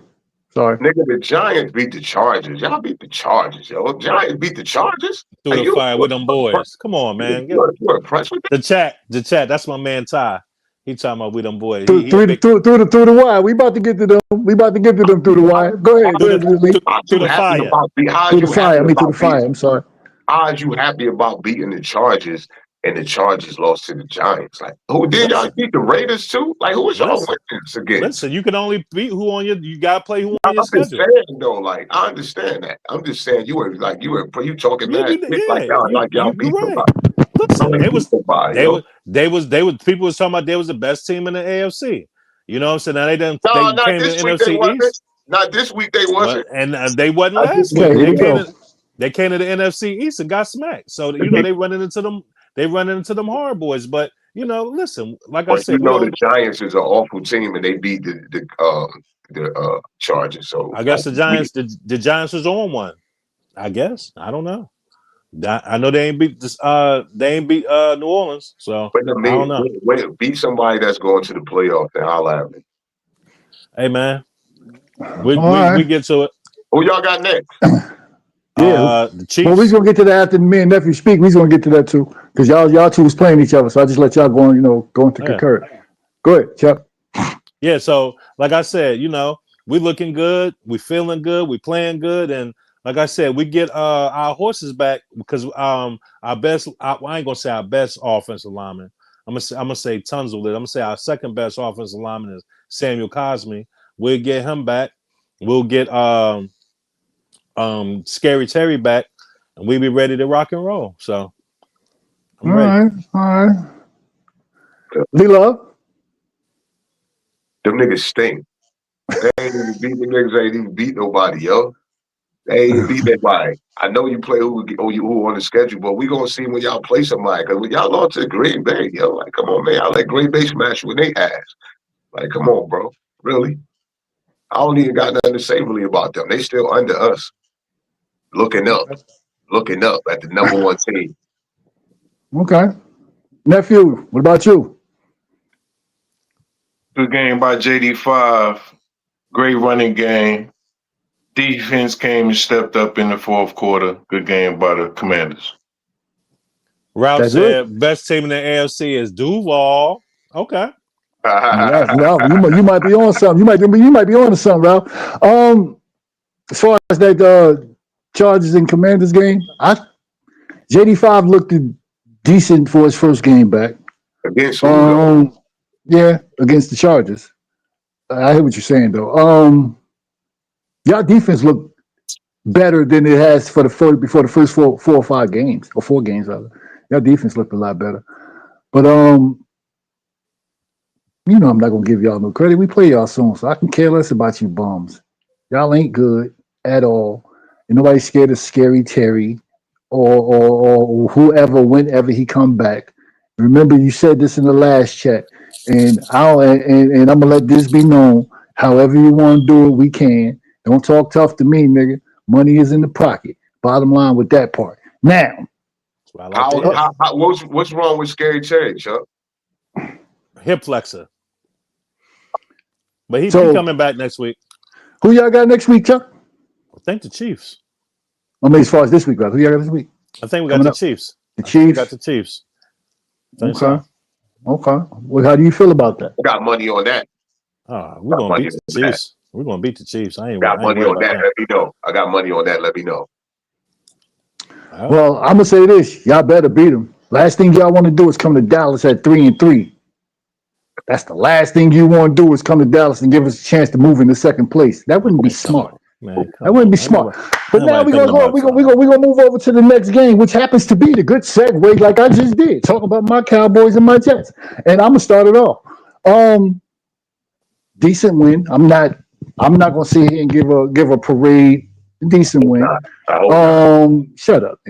Speaker 3: Sorry.
Speaker 6: Nigga, the Giants beat the Chargers. Y'all beat the Chargers, yo. Giants beat the Chargers.
Speaker 4: Through
Speaker 6: Are
Speaker 4: the
Speaker 6: you
Speaker 4: fire with them boys. Come on, man.
Speaker 6: you're impressed with that?
Speaker 4: The chat. That's my man Ty. He talking about with them boys.
Speaker 3: Through the wire. We about to get to them. We about to get to them through the wire. Go ahead.
Speaker 4: Through
Speaker 3: Lee.
Speaker 4: the fire.
Speaker 3: Through the fire. I mean, through the fire. I'm sorry.
Speaker 6: How are you happy about beating the Chargers and the Chargers lost to the Giants? Like, who did y'all beat the Raiders too? Like, who was y'all wins against?
Speaker 4: Listen, you can only beat who on your. You gotta play who on
Speaker 6: I'm
Speaker 4: your
Speaker 6: just
Speaker 4: schedule.
Speaker 6: saying though, like I understand that. I'm just saying you talking
Speaker 4: Yeah,
Speaker 6: mad shit like y'all beat
Speaker 4: right.
Speaker 6: somebody.
Speaker 4: Listen,
Speaker 6: Y'all
Speaker 4: it was
Speaker 6: somebody,
Speaker 4: they
Speaker 6: yo.
Speaker 4: was people was talking about they was the best team in the AFC. You know what I'm saying? Now they done
Speaker 6: No,
Speaker 4: they
Speaker 6: not
Speaker 4: came to
Speaker 6: this
Speaker 4: the
Speaker 6: week. They
Speaker 4: NFC
Speaker 6: wasn't.
Speaker 4: East.
Speaker 6: Not this week. They wasn't.
Speaker 4: And they wasn't
Speaker 6: Not
Speaker 4: last
Speaker 6: this
Speaker 4: week.
Speaker 3: Okay, here
Speaker 4: They
Speaker 3: we
Speaker 4: came
Speaker 3: go.
Speaker 4: they came to the NFC East and got smacked. So you know they running into them. They running into them hard boys. But you know, listen, like I
Speaker 6: But
Speaker 4: said,
Speaker 6: you know the Giants is an awful team, and they beat the Chargers. So
Speaker 4: I guess the Giants was on one. I guess I don't know. I know they ain't beat this. They ain't beat New Orleans. So
Speaker 6: But
Speaker 4: I don't know.
Speaker 6: wait, beat somebody that's going to the playoffs and holla at me.
Speaker 4: Hey man,
Speaker 3: All
Speaker 4: we
Speaker 3: right.
Speaker 4: get to it.
Speaker 6: Who y'all got next?
Speaker 3: Yeah.
Speaker 4: The Chiefs.
Speaker 3: Well, we're gonna get to that after me and nephew speak. We're gonna get to that too, because y'all two was playing each other. So I just let y'all go into concur. Go ahead, Chuck.
Speaker 4: Yeah, so like I said, you know, we looking good, we feeling good, we playing good, and like I said, we get our horses back because our best. I ain't gonna say our best offensive lineman. I'm gonna say Tunzel did. I'm gonna say our second best offensive lineman is Samuel Cosme. We'll get him back. We'll get Scary Terry back, and we'll be ready to rock and roll. So I'm ready.
Speaker 3: All right. Lilo.
Speaker 6: Them niggas stink. They ain't even beat the niggas. Ain't even beat nobody, yo. They ain't even beat nobody. I know you play who on the schedule, but we gonna see when y'all play somebody. Cause when y'all lost to Green Bay, yo, like come on, man. I let Green Bay smash you in their ass. Like, come on, bro. Really? I don't even got nothing to say really about them. They still under us. Looking up at the number one team.
Speaker 3: Okay. Nephew, what about you?
Speaker 5: Good game by JD5. Great running game. Defense came and stepped up in the fourth quarter. Good game by the Commanders.
Speaker 4: Ralph
Speaker 3: That's
Speaker 4: said best team in the AFC is Duval. Okay.
Speaker 3: Ralph, you might be on something. You might be on to something, Ralph. As far as that Chargers and Commanders game, JD5 looked decent for his first game back.
Speaker 6: Against who, though?
Speaker 3: Yeah, against the Chargers. I hear what you're saying though. Y'all defense looked better than it has before the first four or five games, or 4 games rather. Y'all defense looked a lot better. But you know I'm not gonna give y'all no credit. We play y'all soon, so I can care less about you bums. Y'all ain't good at all. And nobody's scared of Scary Terry or whoever, whenever he come back. Remember, you said this in the last chat, and I'm gonna let this be known. However you want to do it, we can. Don't talk tough to me, nigga. Money is in the pocket. Bottom line with that part. Now,
Speaker 6: what's wrong with Scary Terry, Chuck?
Speaker 4: Hip flexor. But he's coming back next week.
Speaker 3: Who y'all got next week, Chuck?
Speaker 4: I think the Chiefs.
Speaker 3: I mean, as far as this week, brother. Who y'all got this week?
Speaker 4: I think we got the Chiefs.
Speaker 3: The Chiefs?
Speaker 4: We got the Chiefs.
Speaker 3: Okay.
Speaker 4: So.
Speaker 3: Okay. Well, how do you feel about that?
Speaker 6: I got money on that.
Speaker 4: We're going to beat the Chiefs. We're going to beat the Chiefs. I ain't
Speaker 6: got money on that.
Speaker 4: Let
Speaker 6: me know. I got money on that. Let me know.
Speaker 3: Well, I'm going to say this. Y'all better beat them. Last thing y'all want to do is come to Dallas at 3-3. That's the last thing you want to do is come to Dallas and give us a chance to move into second place. That wouldn't be smart.
Speaker 4: Man,
Speaker 3: that wouldn't be smart. But now we're gonna move over to the next game, which happens to be the good segue, like I just did, talking about my Cowboys and my Jets. And I'm gonna start it off. Decent win. I'm not gonna sit here and give a parade. Decent win. Shut up.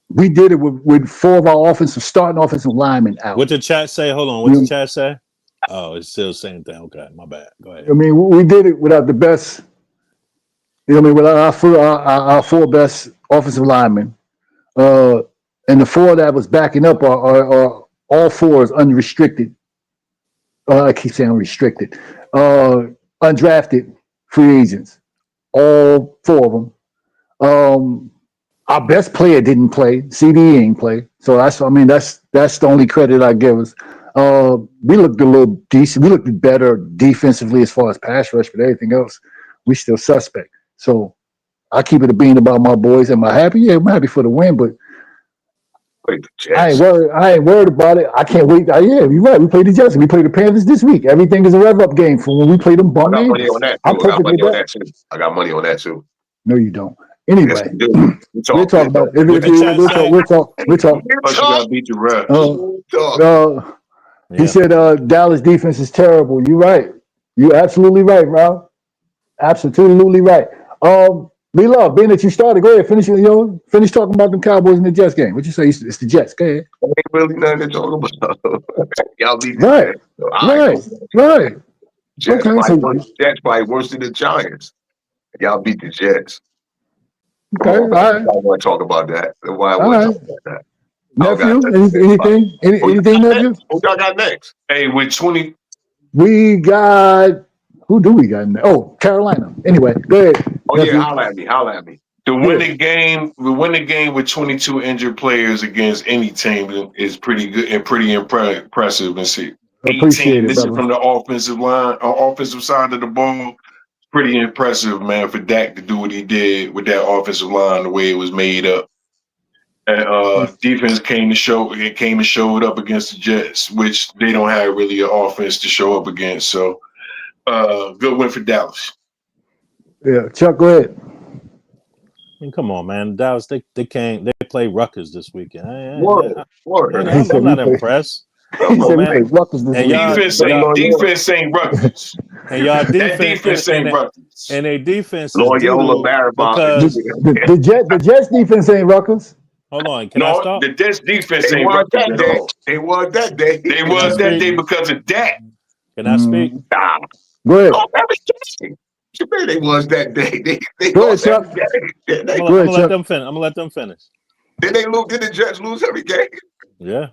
Speaker 3: we did it with 4 of our starting offensive linemen out.
Speaker 4: What the chat say? Hold on. What the chat say? Oh, it's still the same thing. Okay, my bad. Go ahead.
Speaker 3: I mean, we did it without the best. You know what I mean? Without our 4 best offensive linemen, and the 4 that was backing up are all 4 is unrestricted. I keep saying unrestricted. Undrafted free agents. All 4 of them. Our best player didn't play. CD ain't play. So that's the only credit I give us. We looked a little decent. We looked better defensively as far as pass rush, but everything else, we still suspect. So I keep it a bean about my boys. Am I happy? Yeah, I'm happy for the win, but I ain't worried about it. I can't wait. Yeah, you're right. We played the Jets. We played the Panthers this week. Everything is a rev up game from when we played them bum
Speaker 6: I got money on that. I got money on that too.
Speaker 3: No, you don't. Anyway,
Speaker 6: yes,
Speaker 3: we'll talk about it. We'll talk.
Speaker 5: Plus, you gotta beat the ref.
Speaker 3: He said Dallas defense is terrible. You're right. You're absolutely right, Rob. Absolutely right. Love, being that you started, go ahead. Finish talking about them Cowboys and the Jets game. What you say? It's the Jets. Go ahead.
Speaker 6: Ain't really nothing to talk about. Y'all beat
Speaker 3: right.
Speaker 6: Jets probably worse than the Giants. Y'all beat the Jets.
Speaker 3: Okay, all right.
Speaker 6: I don't want to talk about that. Why I want to talk about that?
Speaker 3: Nephew, anything, nephew?
Speaker 6: Who y'all got next?
Speaker 5: Hey, with 20.
Speaker 3: We got, who do we got next? Oh, Carolina. Anyway, go ahead.
Speaker 6: Oh, nephew. Yeah, holla at me.
Speaker 5: To win the game, with 22 injured players against any team is pretty good and pretty impressive. And see,
Speaker 3: appreciate it.
Speaker 5: This is from the offensive line, offensive side of the ball. Pretty impressive, man, for Dak to do what he did with that offensive line, the way it was made up. And defense came and showed up against the Jets, which they don't have really an offense to show up against. So, good win for Dallas.
Speaker 3: Yeah, Chuck, go ahead.
Speaker 4: I mean, come on, man. Dallas, they play Rutgers this weekend. I'm not impressed.
Speaker 5: Defense ain't Rutgers.
Speaker 4: And y'all defense ain't Rutgers. And their defense is
Speaker 3: because the Jets defense ain't Rutgers.
Speaker 4: Hold on, can I stop?
Speaker 5: The Jets defense ain't Rutgers.
Speaker 6: They was that day.
Speaker 5: They was that day because of Dak.
Speaker 4: Can I speak?
Speaker 3: Go ahead.
Speaker 6: They was that day. They
Speaker 3: go ahead, Chuck.
Speaker 4: I'm gonna let them finish.
Speaker 6: Did the Jets lose every game?
Speaker 4: Yeah.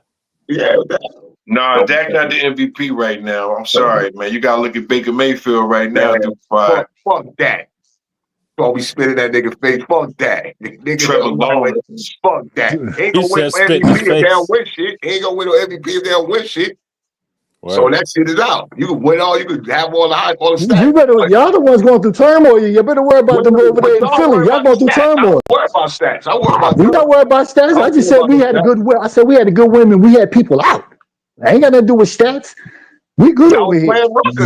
Speaker 6: Yeah.
Speaker 5: Nah, Dak not the MVP right now. I'm sorry, man. You gotta look at Baker Mayfield right now.
Speaker 6: Fuck that. While we spit in that nigga face, fuck that.
Speaker 5: Trevor Lawrence.
Speaker 6: Fuck that. Ain't gonna win for MVP if they don't win shit. Ain't gonna win on MVP if they don't win shit. Word. So that shit is out. You can win all. You can have all the stats.
Speaker 3: Y'all the ones going through turmoil. You better worry about them over there in Philly. Y'all going through turmoil.
Speaker 6: I worry about stats.
Speaker 3: We don't worry about stats. I just said we had a good win. I said we had a good win and we had people out. I ain't got nothing to do with stats. We good over here.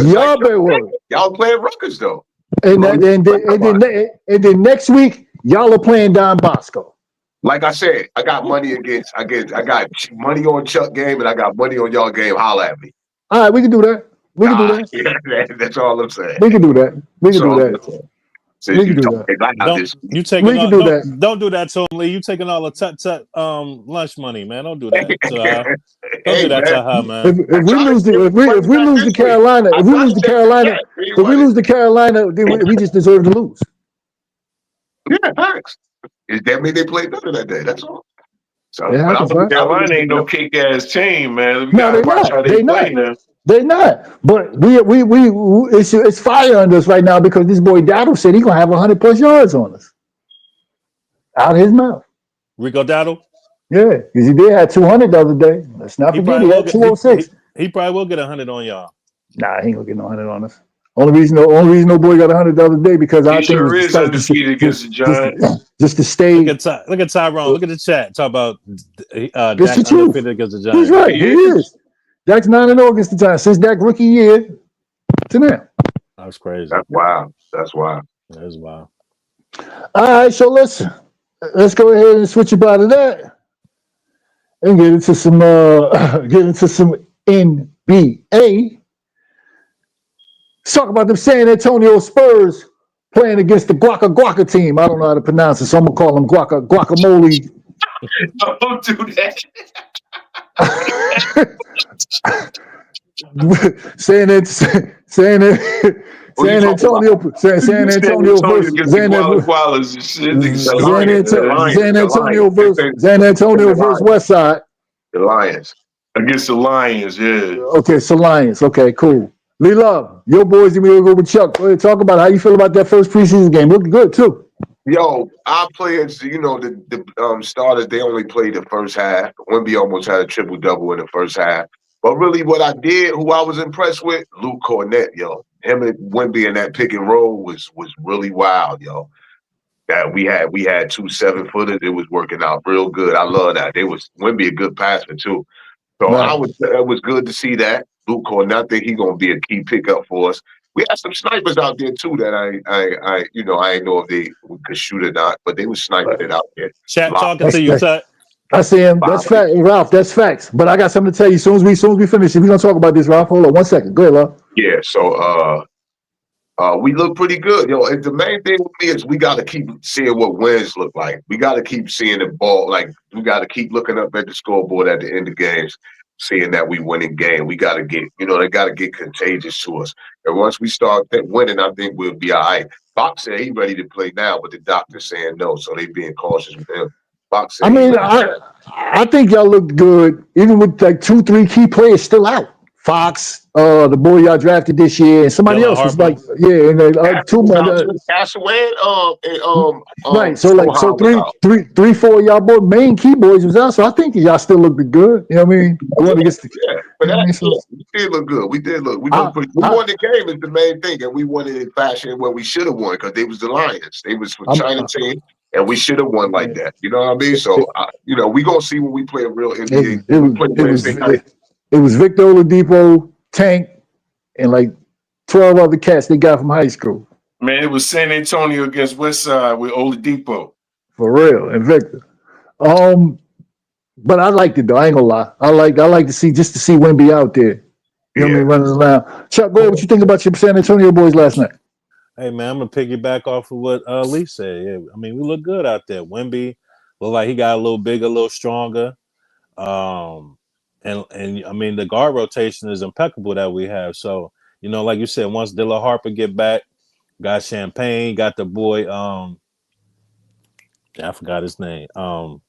Speaker 3: Y'all better worry.
Speaker 6: Y'all playing Rutgers though.
Speaker 3: And then next week y'all are playing Don Bosco.
Speaker 6: Like I said, I got money I got money on Chuck game and I got money on y'all game. Holla at me.
Speaker 3: All right, we can do that.
Speaker 6: Yeah, that's all I'm saying.
Speaker 3: We can do that. We can do that.
Speaker 4: Don't do that to him, Lee. You taking all the tut lunch money, man. Don't do that to her. Don't do that to her, man.
Speaker 3: If we lose to Carolina, then we just deserve to lose.
Speaker 6: Yeah, thanks. That mean they played better that day? That's all. So
Speaker 5: Carolina ain't no kick ass team, man.
Speaker 3: No, they're not. They're not. But it's fire under us right now because this boy Dowdle said he's gonna have 100+ yards on us. Out of his mouth.
Speaker 4: Rico Dowdle?
Speaker 3: Yeah, because he did have 200 the other day. Let's not forget he had 206.
Speaker 4: He probably will get 100 on y'all.
Speaker 3: Nah, he ain't gonna get no 100 on us. Only reason no boy got 100 the other day because I think
Speaker 5: sure is undefeated against the Giants.
Speaker 3: Just to stay.
Speaker 4: Look at Tyrone. Look at the chat. Talk about
Speaker 3: Dak undefeated against the Giants. He's right. He is. Dak's 9-0 against the Giants since Dak rookie year to now.
Speaker 4: That's crazy.
Speaker 6: That's wild.
Speaker 4: That is wild.
Speaker 3: All right, so let's go ahead and switch about to that and get into some NBA. Let's talk about them San Antonio Spurs playing against the Guaca team. I don't know how to pronounce it, so I'm gonna call them Guacamole
Speaker 5: Don't do that.
Speaker 3: San Antonio versus San Antonio versus West Side.
Speaker 6: The Lions.
Speaker 5: Against the Lions, yeah.
Speaker 3: Okay, it's the Lions. Okay, cool. Lee Love, your boys, you go with Chuck. Go ahead, talk about how you feel about that first preseason game. Looking good too.
Speaker 6: Yo, our players, the starters, they only played the first half. Wemby almost had a triple-double in the first half. But really what I did, who I was impressed with, Luke Cornett, yo. Him and Wemby in that pick and roll was really wild, yo. That we had 2 7-footers. It was working out real good. I love that. Wemby a good passer too. So it was good to see that. Luke Cornett, I think he's gonna be a key pickup for us. We had some snipers out there too that I ain't know if they could shoot or not, but they was sniping it out there.
Speaker 4: Chat talking to you, Tut.
Speaker 3: I see him. That's fact, Ralph. That's facts. But I got something to tell you. As soon as we finish, we're gonna talk about this, Ralph. Hold on 1 second. Go ahead, Ralph.
Speaker 6: Yeah. So we look pretty good, yo. And the main thing with me is we got to keep seeing what wins look like. We got to keep seeing the ball. Like we got to keep looking up at the scoreboard at the end of games, seeing that we winning game. We got to get, they got to get contagious to us. And once we start winning, I think we'll be all right. Fox said he's ready to play now, but the doctor's saying no, so they being cautious with him. Fox said
Speaker 3: I think y'all looked good, even with like 2-3 key players still out. Fox, the boy y'all drafted this year, and somebody else was like, yeah, and 2 months. Right, so like, three, 4 of y'all both main key boys was out. So I think y'all still looked good. You know what I mean?
Speaker 6: We did look good. We did look. We won the game is the main thing, and we won it in fashion where we should have won because they was the Lions. They was for China team. And we should have won like that. You know what I mean? So, we going to see when we play a real NBA.
Speaker 3: It was Victor Oladipo, Tank, and like 12 other cats they got from high school.
Speaker 5: Man, it was San Antonio against West Side with Oladipo.
Speaker 3: For real, and Victor. But I liked it though. I ain't gonna lie. I like to see Wemby out there. You know what I mean, running around. Chuck, go ahead, what you think about your San Antonio boys last night?
Speaker 4: Hey man, I'm gonna piggyback off of what Lee said. Yeah, I mean, we look good out there. Wemby looked like he got a little bigger, a little stronger. And I mean, the guard rotation is impeccable that we have. So, like you said, once Dilla Harper get back, got Champagne, got the boy, I forgot his name. Ron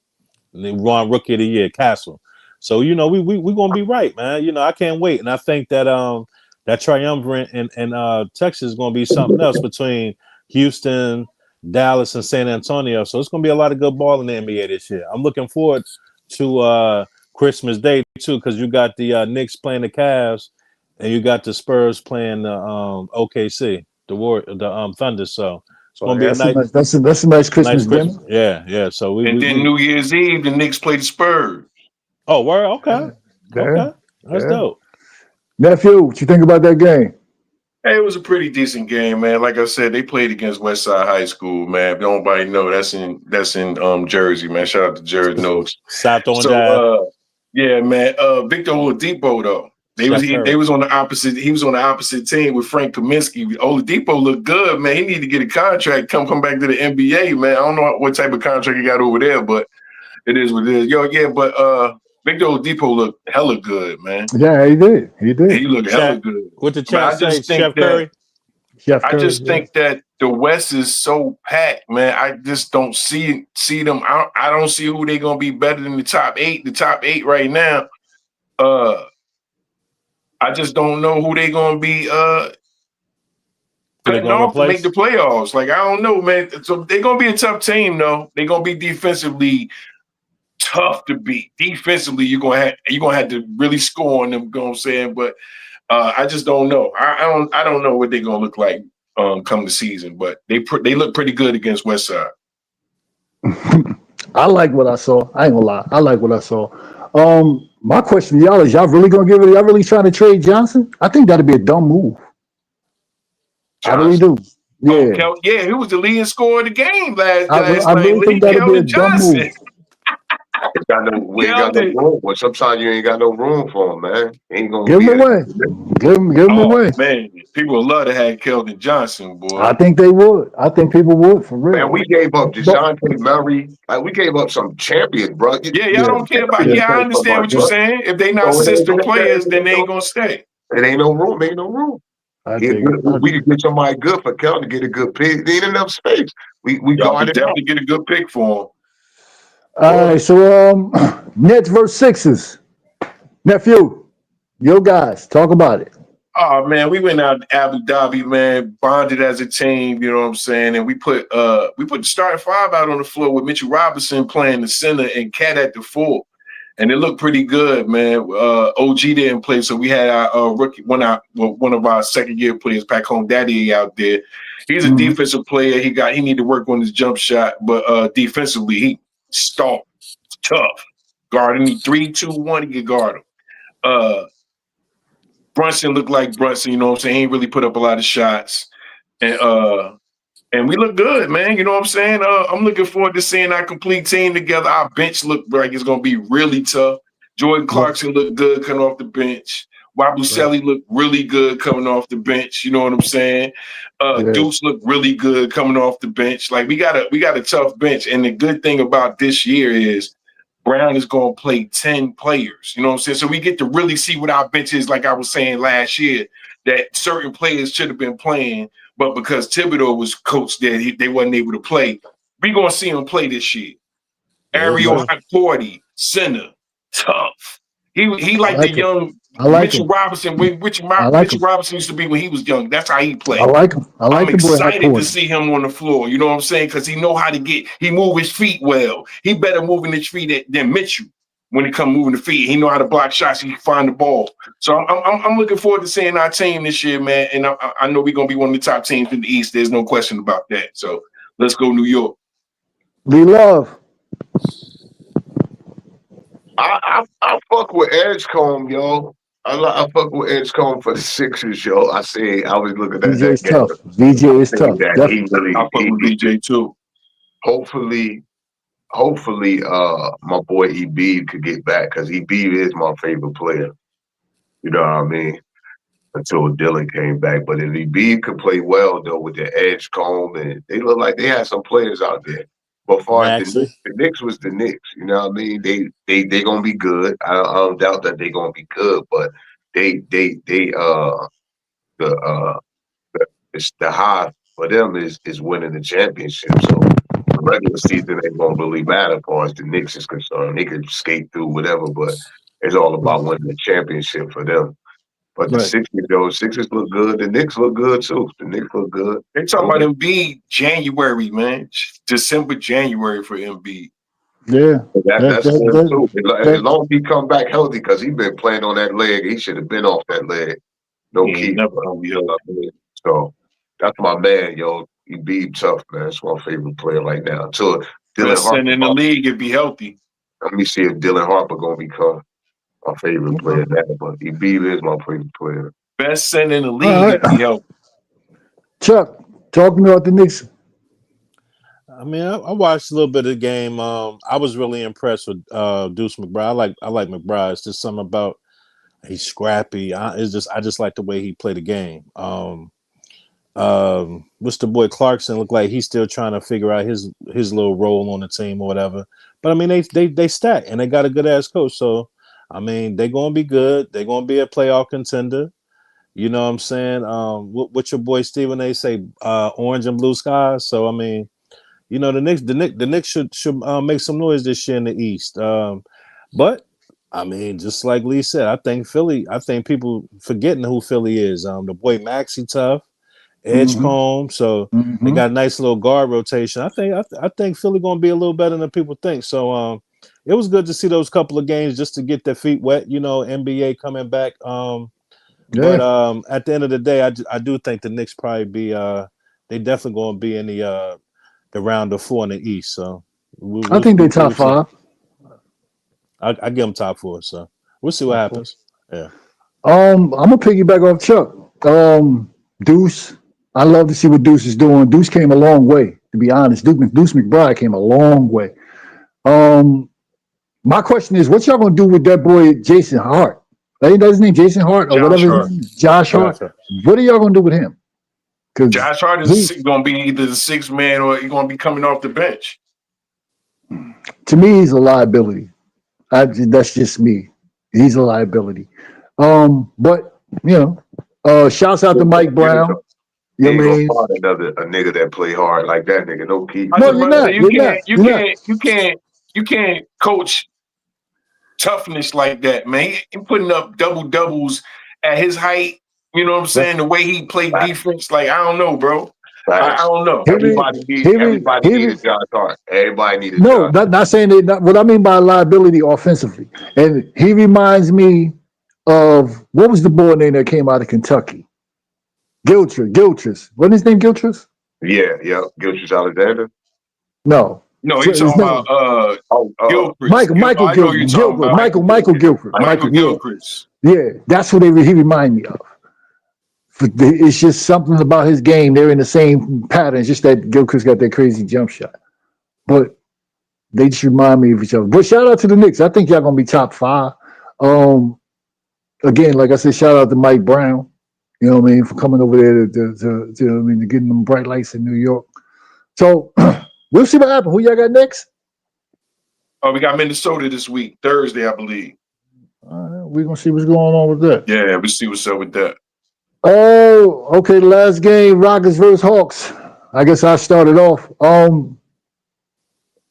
Speaker 4: Rookie of the Year, Castle. So, we gonna be right, man. I can't wait. And I think that that triumvirate in Texas is gonna be something else between Houston, Dallas, and San Antonio. So it's gonna be a lot of good ball in the NBA this year. I'm looking forward to Christmas Day too, because you got the Knicks playing the Cavs, and you got the Spurs playing the OKC, the Thunder. So it's gonna be a nice.
Speaker 3: That's a nice Christmas dinner.
Speaker 4: Yeah. So
Speaker 5: then New Year's Eve, the Knicks play the Spurs.
Speaker 4: Oh, word. Okay. That's dope.
Speaker 3: Nephew, what you think about that game?
Speaker 5: Hey, it was a pretty decent game, man. Like I said, they played against Westside High School, man. If nobody know, that's in Jersey, man. Shout out to Jersey Notes. Yeah, man. Victor Oladipo though. They was on the opposite. He was on the opposite team with Frank Kaminsky. Oladipo looked good, man. He need to get a contract. Come back to the NBA, man. I don't know what type of contract he got over there, but it is what it is. But Victor Oladipo looked hella good, man.
Speaker 3: Yeah, he did. He
Speaker 5: looked hella good.
Speaker 4: What the chat say, Chef Curry?
Speaker 5: I just think that the West is so packed, man. I just don't see them. I don't see who they're gonna be better than the top 8. The top 8 right now. I just don't know who they're gonna be cutting off to make the playoffs. Like I don't know, man. So they're gonna be a tough team, though. They're gonna be defensively tough to beat. Defensively, you're gonna have to really score on them. You know what I'm saying? But I just don't know. I don't know what they're gonna look like come the season. But they look pretty good against Westside.
Speaker 3: I like what I saw. I ain't gonna lie. I like what I saw. My question to y'all is: y'all really gonna give it? Y'all really trying to trade Johnson? I think that'd be a dumb move.
Speaker 5: Johnson.
Speaker 3: I really do. Yeah,
Speaker 5: he was the leading scorer of the game last
Speaker 3: I
Speaker 5: night.
Speaker 3: really think that'd be a dumb move.
Speaker 6: We ain't got no room. But sometimes you ain't got no room for him, man. Ain't gonna
Speaker 3: give him away. Give him
Speaker 5: Oh
Speaker 3: away.
Speaker 5: man, people would love to have Keldon Johnson, boy.
Speaker 3: I think they would. I think people would for real.
Speaker 6: Man, we gave up DeJounte Murray. Like, we gave up some champions, bro.
Speaker 5: Yeah, y'all don't care about. Yeah, I understand what you're saying. If they not system players, then they ain't gonna stay.
Speaker 6: It ain't no room. Ain't no room. We could get somebody good for Kel to get a good pick. There ain't enough space. We
Speaker 5: Y'all
Speaker 6: guarded
Speaker 5: could definitely get a good pick for him.
Speaker 3: All right, so Nets versus Sixers. Nephew, yo guys, talk about it.
Speaker 5: Oh man, we went out to Abu Dhabi, man, bonded as a team, you know what I'm saying? And we put the starting five out on the floor with Mitchell Robinson playing the center and Cat at the 4. And it looked pretty good, man. OG didn't play, so we had our rookie, one of our second-year players, Pac Home Daddy, out there. He's a defensive player. He need to work on his jump shot, but defensively, he stalked, tough. Guarding 3-2-1, he could guard him. Brunson looked like Brunson, you know what I'm saying? He ain't really put up a lot of shots. And we look good, man. You know what I'm saying? I'm looking forward to seeing our complete team together. Our bench look like it's going to be really tough. Jordan Clarkson looked good coming off the bench. Wabusele looked really good coming off the bench. You know what I'm saying? Deuce looked really good coming off the bench. Like we got a tough bench. And the good thing about this year is Brown is going to play 10 players. You know what I'm saying? So we get to really see what our bench is, like I was saying last year, that certain players should have been playing, but because Thibodeau was coach there, they wasn't able to play. We're going to see him play this year. Ariel Hot-40, center, tough. He like the young Mitchell Robinson. When Mitchell Robinson used to be when he was young. That's how he played.
Speaker 3: I like him. I'm
Speaker 5: excited to see him on the floor. You know what I'm saying? Because he know how to he move his feet well. He better moving his feet than Mitchell. When he come moving the feet, he know how to block shots. He can find the ball. So I'm looking forward to seeing our team this year, man. And I know we're gonna be one of the top teams in the East. There's no question about that. So let's go, New York.
Speaker 3: Lee Love.
Speaker 6: I fuck with Edgecombe, yo. I fuck with Edgecombe for the Sixers, yo. I was looking at
Speaker 3: VJ is
Speaker 6: that
Speaker 3: tough. VJ is tough.
Speaker 5: I fuck with VJ too.
Speaker 6: Hopefully, my boy Embiid could get back because Embiid is my favorite player. You know what I mean? Until Dylan came back. But if Embiid could play well, though, with the Edgecombe, and they look like they had some players out there. But far as the Knicks was the Knicks, you know what I mean? They gonna be good. I don't doubt that they gonna be good, but the high for them is winning the championship. So the regular season ain't gonna really matter as far as the Knicks is concerned. They could skate through whatever, but it's all about winning the championship for them. But the Sixers look good. The Knicks look good too. The Knicks look good.
Speaker 5: They talking about Embiid January, man. December, January for Embiid.
Speaker 3: Yeah.
Speaker 6: That's good too. As long as he come back healthy, because he's been playing on that leg, he should have been off that leg. No key. So that's my man, yo. Embiid tough, man. That's my favorite player right now. Until Dylan Harper
Speaker 5: in the league and be healthy.
Speaker 6: Let me see if Dylan Harper gonna become my favorite player now, but Embiid is my favorite player.
Speaker 5: Best center in the league if he help.
Speaker 3: Chuck, talk to me about the Knicks.
Speaker 4: I mean, I watched a little bit of the game. I was really impressed with Deuce McBride. I like McBride. It's just something about he's scrappy. I just like the way he played the game. What's the boy Clarkson look like? He's still trying to figure out his little role on the team or whatever. But I mean, they stack and they got a good ass coach. So I mean, they're gonna be good. They're gonna be a playoff contender. You know what I'm saying? What your boy Stephen A say? Orange and blue skies. So I mean, you know, the Knicks should make some noise this year in the East. But I mean, just like Lee said, I think people forgetting who Philly is. The boy Maxey tough, Edgecombe. So they got a nice little guard rotation. I think Philly gonna be a little better than people think. So it was good to see those couple of games just to get their feet wet. You know, NBA coming back. But at the end of the day, I do think the Knicks probably be they definitely going to be in the round of 4 in the East. So
Speaker 3: I think they top 5.
Speaker 4: I give them top 4. So we'll see what happens. Yeah.
Speaker 3: I'm gonna piggyback off Chuck. Deuce. I love to see what Deuce is doing. Deuce came a long way, to be honest. Deuce McBride came a long way. My question is, what y'all gonna do with that boy Jason Hart? Ain't that his name? Jason Hart or
Speaker 5: Josh
Speaker 3: whatever
Speaker 5: Hart.
Speaker 3: his name is? Josh Hart.
Speaker 4: Gotcha.
Speaker 3: What are y'all gonna do with him? Because
Speaker 5: Josh Hart is going to be either the sixth man or he's going to be coming off the bench.
Speaker 3: to me, he's a liability. That's just me. He's a liability. But you know, shouts out to Mike Brown. You know what I mean?
Speaker 6: Another a nigga that play hard like that nigga. No key.
Speaker 3: No, you're not.
Speaker 5: You can't coach toughness like that, man. He putting up double doubles at his height. You know what I'm saying? The way he played defense, like I don't know, bro. I don't know.
Speaker 6: Everybody needed Josh Hart. Everybody needed.
Speaker 3: No, not saying that. What I mean by liability offensively, and he reminds me of what was the boy name that came out of Kentucky? Gilchrist. Wasn't his name Gilchrist?
Speaker 6: Yeah, Gilchrist Alexander.
Speaker 3: No,
Speaker 5: he's talking about
Speaker 3: Gilchrist. Michael Gilchrist.
Speaker 5: Michael Gilchrist.
Speaker 3: Yeah, that's what he remind me of. It's just something about his game. They're in the same pattern. It's just that Gilchrist got that crazy jump shot. But they just remind me of each other. But shout out to the Knicks. I think y'all gonna be top 5. Again, like I said, shout out to Mike Brown. You know what I mean, for coming over there to getting them bright lights in New York. So we'll see what happens. Who y'all got next?
Speaker 5: Oh, we got Minnesota this week, Thursday, I believe.
Speaker 3: We're gonna see what's going on with that.
Speaker 5: Yeah, we see what's up with that.
Speaker 3: Oh, okay. The last game, Rockets versus Hawks. I guess I started off. I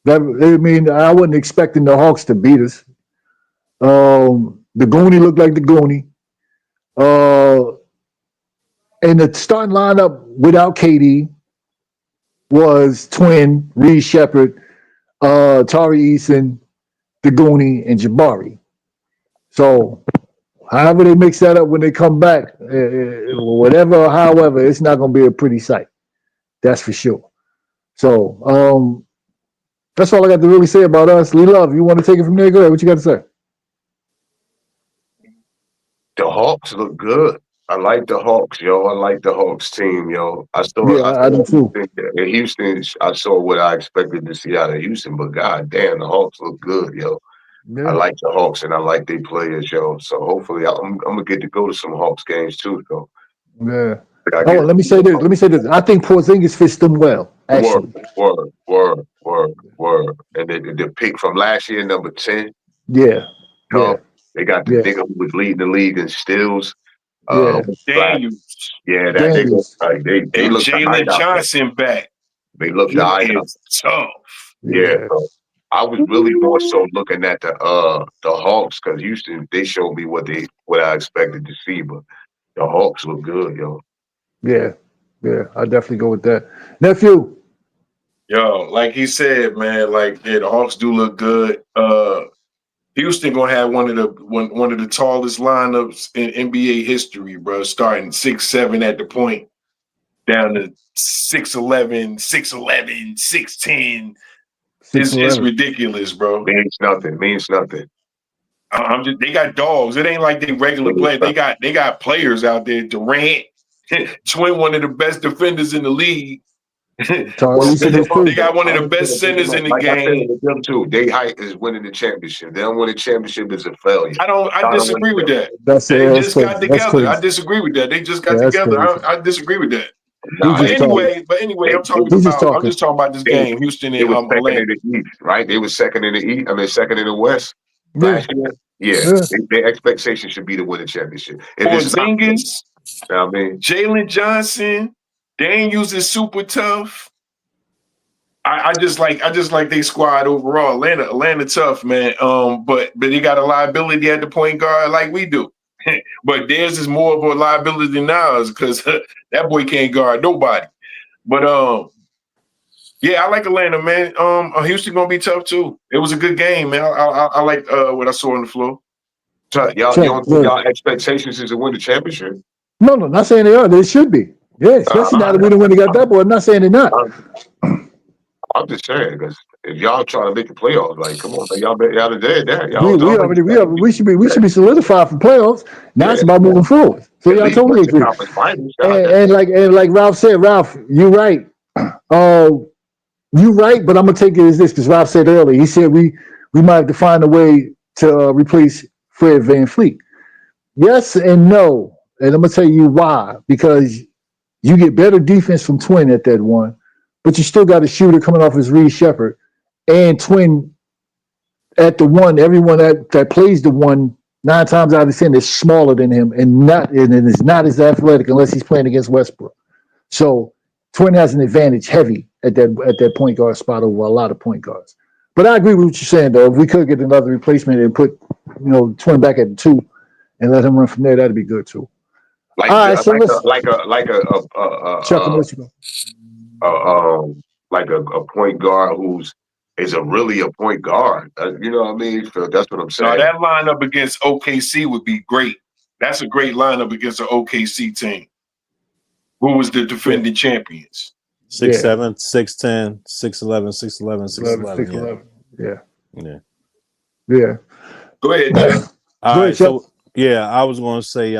Speaker 3: wasn't expecting the Hawks to beat us. The Goonie looked like the Goonie. And the starting lineup without KD was Twin, Reed Shepherd, Tari Eason, the Goonie, and Jabari. So however they mix that up when they come back, however, it's not going to be a pretty sight. That's for sure. So that's all I got to really say about us. Lee Love, you want to take it from there? Go ahead. What you got to say?
Speaker 6: The Hawks look good. I like the Hawks, yo. I like the Hawks team, yo. I do too. In Houston, I saw what I expected to see out of Houston, but god damn, the Hawks look good, yo. Yeah. I like the Hawks and I like their players, yo. So hopefully I'm gonna get to go to some Hawks games too, though.
Speaker 3: Yeah. Let me say this. I think Porzingis fits them well. Actually.
Speaker 6: Word. And the pick from last year, number 10.
Speaker 3: Yeah.
Speaker 6: They got the nigga who was leading the league in steals.
Speaker 5: Daniels.
Speaker 6: Yeah, that nigga. They look
Speaker 5: Jalen Johnson back.
Speaker 6: They look
Speaker 5: tough.
Speaker 6: Yeah. I was really more so looking at the Hawks because Houston, they showed me what I expected to see, but the Hawks look good, yo.
Speaker 3: Yeah, I definitely go with that. Nephew.
Speaker 5: Yo, like he said, man, the Hawks do look good. Houston gonna have one of the tallest lineups in NBA history, bro. Starting 6'7" at the point, down to 6'11", 6'10". It's ridiculous, bro.
Speaker 6: Means nothing.
Speaker 5: They got dogs. It ain't like they regular players. They got players out there. Durant, Twin, one of the best defenders in the league. They got one of the best centers in the game.
Speaker 6: Them too. They height is winning the championship. They don't win a championship is a failure.
Speaker 5: I disagree with that. They just got together. I disagree with that. They just got together. I disagree with that. But anyway, I'm just talking about this game, Houston and Atlanta.
Speaker 6: Right? They were second in the East. I mean, second in the West.
Speaker 3: Yeah.
Speaker 6: Their expectation should be to win a championship.
Speaker 5: Porzingis,
Speaker 6: Jalen
Speaker 5: Johnson, Daniels is super tough. I just like they squad overall. Atlanta tough, man. But they got a liability at the point guard like we do. But theirs is more of a liability than ours because that boy can't guard nobody. But I like Atlanta, man. Houston gonna be tough too. It was a good game, man. I like what I saw on the floor.
Speaker 6: Y'all expectations is to win the championship?
Speaker 3: No, not saying they are. They should be. Yeah, especially now that we done went and got that boy. I'm not saying they're not.
Speaker 6: I'm just saying because if y'all try to make the playoffs, like, come on, man, y'all dead there.
Speaker 3: We should be solidified for playoffs. Now it's about moving forward. So y'all totally agree. And like Ralph said, Ralph, you're right. You're right, but I'm gonna take it as this because Ralph said earlier. He said we might have to find a way to replace Fred VanVleet. Yes and no. And I'm gonna tell you why. Because you get better defense from Twin at that one, but you still got a shooter coming off as Reed Shepard and Twin at the one. Everyone that plays the one 9 times out of 10 is smaller than him and is not as athletic unless he's playing against Westbrook. So Twin has an advantage heavy at that point guard spot over a lot of point guards. But I agree with what you're saying though. If we could get another replacement and put Twin back at the 2 and let him run from there, that'd be good too.
Speaker 6: Like
Speaker 3: All right, so
Speaker 6: like a point guard who's is a really a point guard. You know what I mean? So that's what I'm saying.
Speaker 5: No, that lineup against OKC would be great. That's a great lineup against an OKC team. Who was the defending champions?
Speaker 4: 6'7", 6'10", 6'11", 6'11", 6'11".
Speaker 3: Yeah.
Speaker 5: Go ahead, Jay.
Speaker 4: All right, so I was going to say,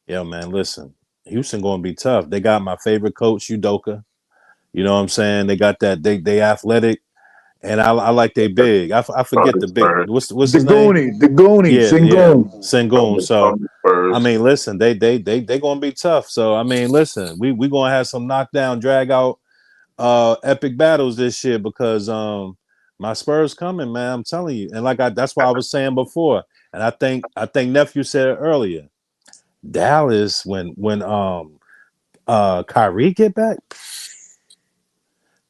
Speaker 4: man, listen, Houston going to be tough. They got my favorite coach, Udoka. You know what I'm saying? They got that. They athletic, and I like they big. I forget the big. What's his name?
Speaker 3: The Goonie.
Speaker 4: Sengun. So I mean, listen, they gonna be tough. So I mean, listen, we gonna have some knockdown, drag out, epic battles this year because my Spurs coming, man. I'm telling you, and that's why I was saying before, and I think nephew said it earlier. Dallas when Kyrie get back.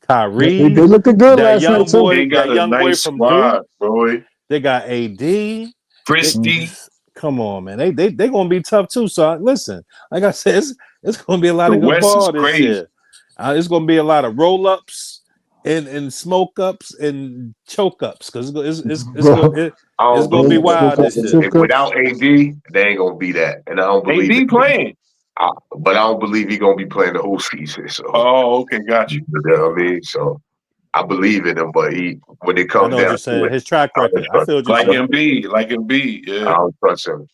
Speaker 4: Kyrie,
Speaker 3: they looked good last night too.
Speaker 5: They got a nice squad, bro.
Speaker 4: They got AD,
Speaker 5: Christie.
Speaker 4: Come on, man. They gonna be tough too. So listen, like I said, it's gonna be a lot of good ball this year. It's gonna be a lot of roll ups and smoke ups and choke ups because it's gonna be wild this year.
Speaker 6: Without AD, they ain't gonna be that, and I don't believe
Speaker 5: AD playing.
Speaker 6: But I don't believe he's gonna be playing the whole season. So.
Speaker 5: Oh, okay, got you.
Speaker 6: You know what I mean? So I believe in him, but when it comes down to
Speaker 4: his track record, I feel
Speaker 5: like Embiid, yeah.
Speaker 6: I don't trust him.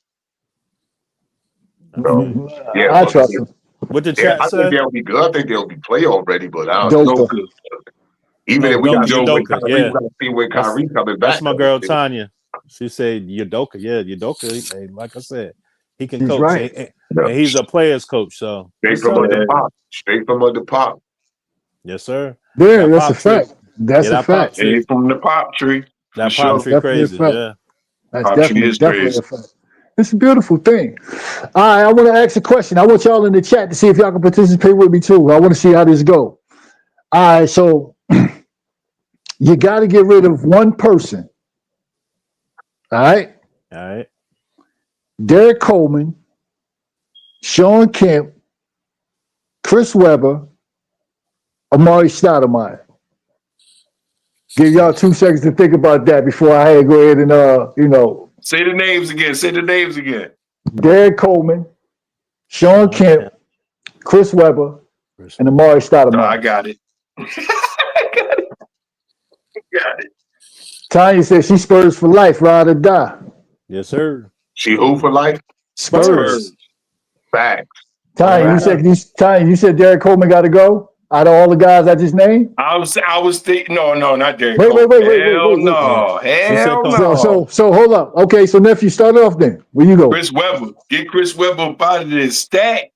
Speaker 6: So,
Speaker 3: I trust him.
Speaker 4: What the chat
Speaker 6: I
Speaker 4: said?
Speaker 6: think they'll be good. I think they'll be play already, but I don't know. Even if we got to see when Kyrie coming back.
Speaker 4: That's my girl Tanya. She said Udoka. Yeah, Udoka. Hey, like I said, he can coach.
Speaker 3: Right.
Speaker 4: And he's a player's coach. So
Speaker 6: straight from under pop.
Speaker 4: Yes, sir.
Speaker 3: Yeah, that's a fact. That's a fact.
Speaker 5: Straight from the pop tree.
Speaker 4: That pop tree crazy. Yeah.
Speaker 3: That's definitely a fact. It's a beautiful thing. All right, I want to ask a question. I want y'all in the chat to see if y'all can participate with me too. I want to see how this go. All right, so you got to get rid of one person. All right. Derek Coleman, Sean Kemp, Chris Webber, Amari Stoudemire. Give y'all 2 seconds to think about that before I go ahead and
Speaker 5: Say the names again.
Speaker 3: Derek Coleman, Sean Kemp, Chris Webber, and Amari Stoudemire.
Speaker 5: No, I got it. Got it.
Speaker 3: Tanya said she Spurs for life, ride or die.
Speaker 4: Yes, sir.
Speaker 6: She who for life?
Speaker 3: Spurs.
Speaker 6: Facts.
Speaker 3: Tanya, you said Derek Coleman got to go out of all the guys I just named.
Speaker 5: I was thinking. No, not Derek.
Speaker 3: Wait.
Speaker 5: Hell no.
Speaker 3: So hold up. Okay, so nephew, start off then. Where you go?
Speaker 5: Chris Webber. Get Chris Webber up out of this. Stat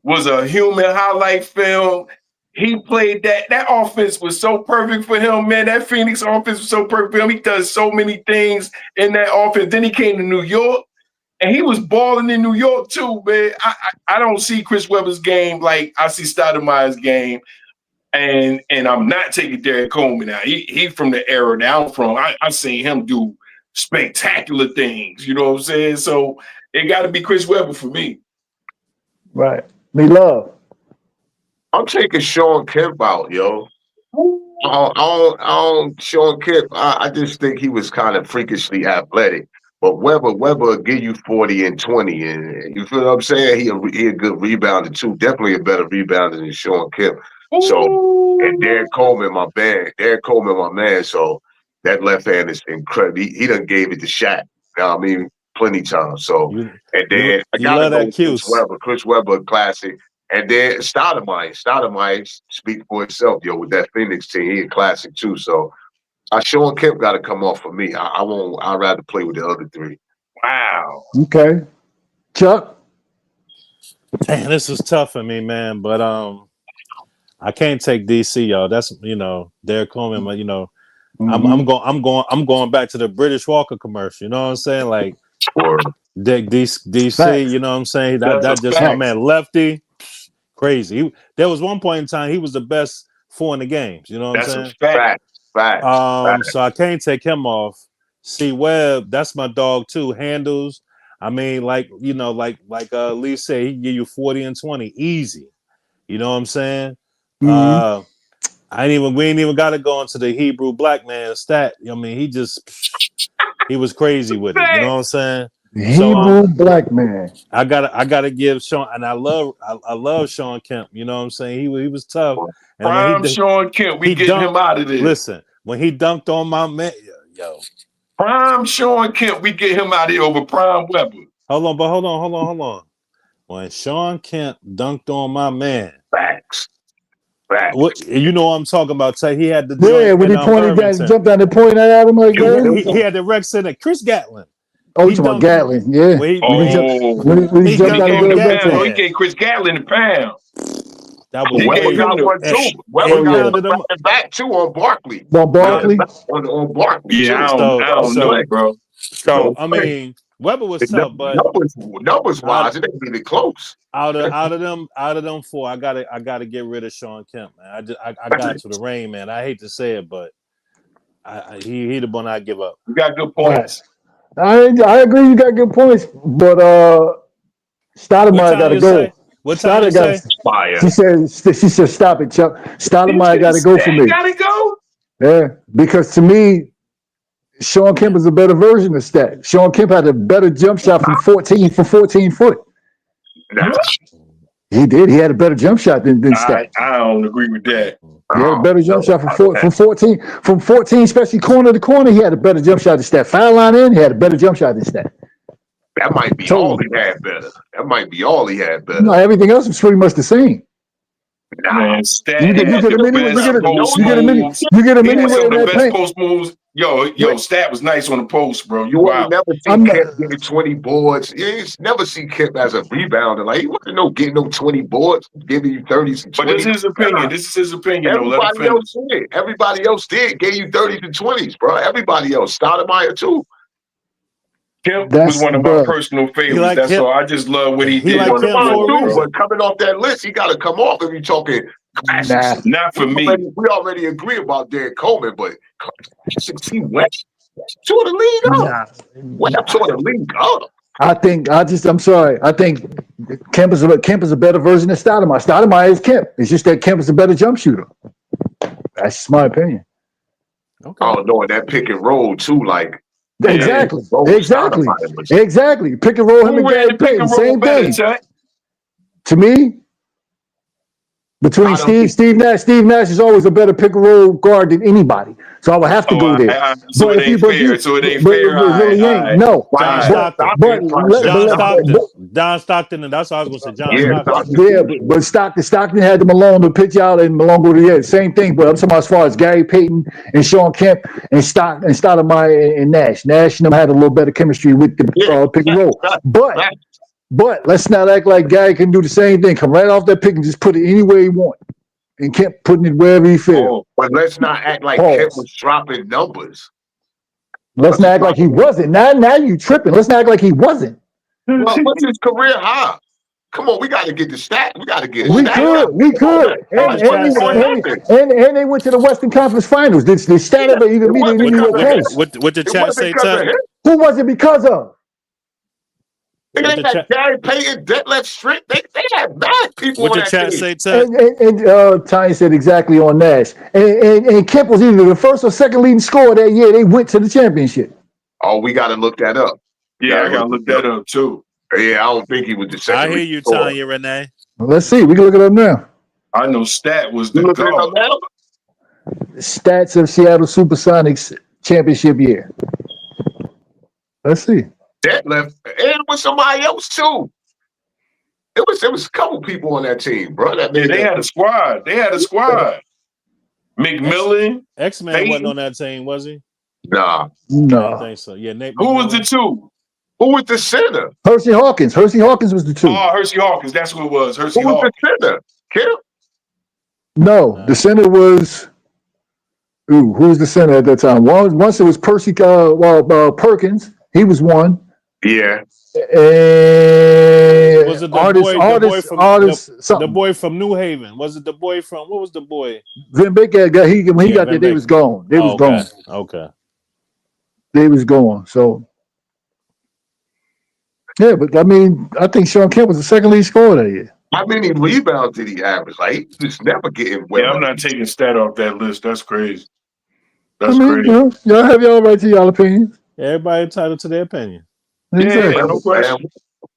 Speaker 5: was a human highlight film. He played that offense was so perfect for him, man. That Phoenix offense was so perfect for him. He does so many things in that offense. Then he came to New York, and he was balling in New York too, man. I don't see Chris Webber's game like I see Stoudemire's game, and I'm not taking Derek Coleman out. He from the era that I'm from. I seen him do spectacular things. You know what I'm saying? So it got to be Chris Webber for me.
Speaker 3: Right. Me love.
Speaker 6: I'm taking Sean Kemp out, yo. Sean Kemp, I just think he was kind of freakishly athletic. But Webber will give you 40 and 20. And you feel what I'm saying? He a good rebounder, too. Definitely a better rebounder than Sean Kemp. So, and Derek Coleman, my man. So, that left hand is incredible. He done gave it to Shaq. You know what I mean? Plenty times. So, and then I got to go with Chris Webber, classic. And then Stoudemire speak for itself, yo, with that Phoenix team. He a classic too. So Sean Kemp got to come off for me. I'd rather play with the other three.
Speaker 5: Wow.
Speaker 3: Okay. Chuck.
Speaker 4: Damn, this is tough for me, man. But I can't take DC, y'all. That's Derek Coleman. But I'm going back to the British Walker commercial. You know what I'm saying? Like DC.
Speaker 3: Facts.
Speaker 4: You know what I'm saying? That
Speaker 5: That's a
Speaker 4: just
Speaker 5: fact.
Speaker 4: my man Lefty. Crazy. There was one point in time he was the best 4 in the games. You know what
Speaker 5: That's
Speaker 4: I'm
Speaker 5: a
Speaker 4: saying?
Speaker 5: fact.
Speaker 6: Fact.
Speaker 4: So I can't take him off. C Webb, that's my dog too. Handles. I mean, like Lee said, he can give you 40 and 20 easy. You know what I'm saying?
Speaker 3: Mhm.
Speaker 4: We ain't even got to go into the Hebrew black man stat. I mean, he was crazy with it. You know what I'm saying?
Speaker 3: Hebrew black man.
Speaker 4: I gotta give Sean, and I love Sean Kemp. You know what I'm saying? He was tough. And
Speaker 5: Prime Sean Kemp, we getting him out of there.
Speaker 4: Listen, when he dunked on my man, yo.
Speaker 5: Prime Sean Kemp, we get him out of here over Prime Weber.
Speaker 4: Hold on. When Sean Kemp dunked on my man,
Speaker 6: Facts.
Speaker 4: what you know what I'm talking about? Say he had the
Speaker 3: Yeah, when he pointed down, jumped down and pointed at him like that.
Speaker 4: He had the rec center, Chris Gatlin.
Speaker 3: Oh, you talking about Gatlin? Yeah. When he jumped down and
Speaker 5: pound. He gave Chris Gatlin a pound.
Speaker 4: That was
Speaker 6: Weber got one too. Weber got back too on Barkley.
Speaker 3: On Barkley?
Speaker 6: On Barkley.
Speaker 5: Yeah, I don't know, bro.
Speaker 4: So I mean, Weber was tough, but
Speaker 6: numbers wise, it ain't even close.
Speaker 4: Out of them 4, I gotta get rid of Sean Kemp, man. I got to the rain, man. I hate to say it, but he the one I give up.
Speaker 5: You got good points.
Speaker 3: I agree, you got good points, but Stoudemire got to go.
Speaker 4: What time you say?
Speaker 3: She said, stop it, Chuck. Stoudemire got to go for me.
Speaker 5: Got to go?
Speaker 3: Yeah, because to me, Sean Kemp is a better version of Stat. Sean Kemp had a better jump shot from 14 foot. He did. He had a better jump shot than Stat.
Speaker 5: I don't agree with that.
Speaker 3: He had a better jump shot from 14. From 14, especially corner to corner, he had a better jump shot than Stat. Foul line in, he had a better jump shot than Stat.
Speaker 6: That might be all he had better.
Speaker 3: No, everything else was pretty much the same.
Speaker 5: Man, Stat
Speaker 3: You get him anywhere in that paint.
Speaker 5: Post moves. Yo, Stat was nice on the post, bro.
Speaker 6: You will never see Kemp getting 20 boards. You ain't never see Kemp as a rebounder. Like he wasn't getting no 20 boards, giving you 30s and 20s.
Speaker 5: But this is his opinion. This is his opinion.
Speaker 6: Everybody else did. Everybody else did. Gave you 30s and 20s, bro. Everybody else. Stoudemire too.
Speaker 5: Kemp was one of my personal favorites. That's all. I just love what he did.
Speaker 6: But coming off that list, he got to come off if you're talking classics.
Speaker 5: Not for me.
Speaker 6: We already agree about Derek Coleman, but he went to the league up. Went up to the league up.
Speaker 3: I'm sorry. I think Kemp is a better version of Stoudemire. Stoudemire is Kemp. It's just that Kemp is a better jump shooter. That's just my opinion.
Speaker 6: Okay. Oh no, that pick and roll too, like.
Speaker 3: Exactly. Pick and roll him and Gary Payton. Same thing. To me, between Steve Nash is always a better pick and roll guard than anybody. So I would have to go there.
Speaker 5: So it ain't fair.
Speaker 3: No.
Speaker 4: John Stockton, and that's what I was going to say. John Stockton.
Speaker 3: Yeah, but Stockton had the Malone to pitch out and Malone go to the end. Same thing, but I'm talking about as far as Gary Payton and Sean Kemp and Stoudemire and Nash. Nash and them had a little better chemistry with the pick and roll. But let's not act like Gary can do the same thing. Come right off that pick and just put it anywhere he want. And kept putting it wherever he feels.
Speaker 6: But let's not act like Kemp was dropping numbers.
Speaker 3: Let's not act like he wasn't. Now you tripping. Let's not act like he wasn't.
Speaker 6: Well, what's his career high? Come on, we got to get the stat. We got to get it.
Speaker 3: We could. And they went to the Western Conference Finals. Did stat ever even meet anywhere close?
Speaker 4: What the chat say, Chuck?
Speaker 3: Who was it because of?
Speaker 6: They had Gary Payton, Detlef Strick. They had mad people.
Speaker 4: What the chat say, Chuck?
Speaker 3: And Tiny said exactly on Nash. And Kemp was either the first or second leading scorer that year. They went to the championship.
Speaker 6: Oh, we got to look that up.
Speaker 5: Yeah, I got to look that up too.
Speaker 6: Yeah, I don't think he was the second.
Speaker 4: I hear you, Tanya Renee.
Speaker 3: Well, let's see. We can look it up now.
Speaker 5: I know Stat was the guard.
Speaker 3: Stats of Seattle Supersonics championship year. Let's see.
Speaker 6: Detlef, and it was somebody else too. It was a couple people on that team, bro.
Speaker 5: They had a squad. McMillan.
Speaker 4: X-Man wasn't on that team, was he?
Speaker 6: Nah.
Speaker 3: No.
Speaker 4: I don't think so. Yeah, Nate.
Speaker 5: Who was the two?
Speaker 6: Who was the center?
Speaker 3: Hersey Hawkins. Hersey Hawkins was the 2.
Speaker 5: Oh, Hersey Hawkins. That's who it was. Hersey
Speaker 6: Who was
Speaker 5: Hawkins.
Speaker 6: the center? Kim?
Speaker 3: No, the center was. Who was the center at that time? Once it was Percy Perkins. He was one.
Speaker 6: Yeah.
Speaker 3: And
Speaker 4: Was it the boy from New Haven? Was it the boy from what was the boy?
Speaker 3: Van Beek when he got there,
Speaker 4: Van
Speaker 3: they
Speaker 4: Beek.
Speaker 3: was gone. They was gone.
Speaker 4: Okay.
Speaker 3: They was gone. So yeah, but I mean, I think Sean Kemp was the second lead scorer that year.
Speaker 6: How many rebounds did he average? Like, he just never getting wet.
Speaker 5: Yeah, I'm not taking stat off that list. That's crazy.
Speaker 3: I
Speaker 5: That's
Speaker 3: mean,
Speaker 5: crazy.
Speaker 3: you know, y'all have y'all right to y'all opinions.
Speaker 4: Everybody entitled to their opinion.
Speaker 3: Exactly.
Speaker 5: Yeah, no question.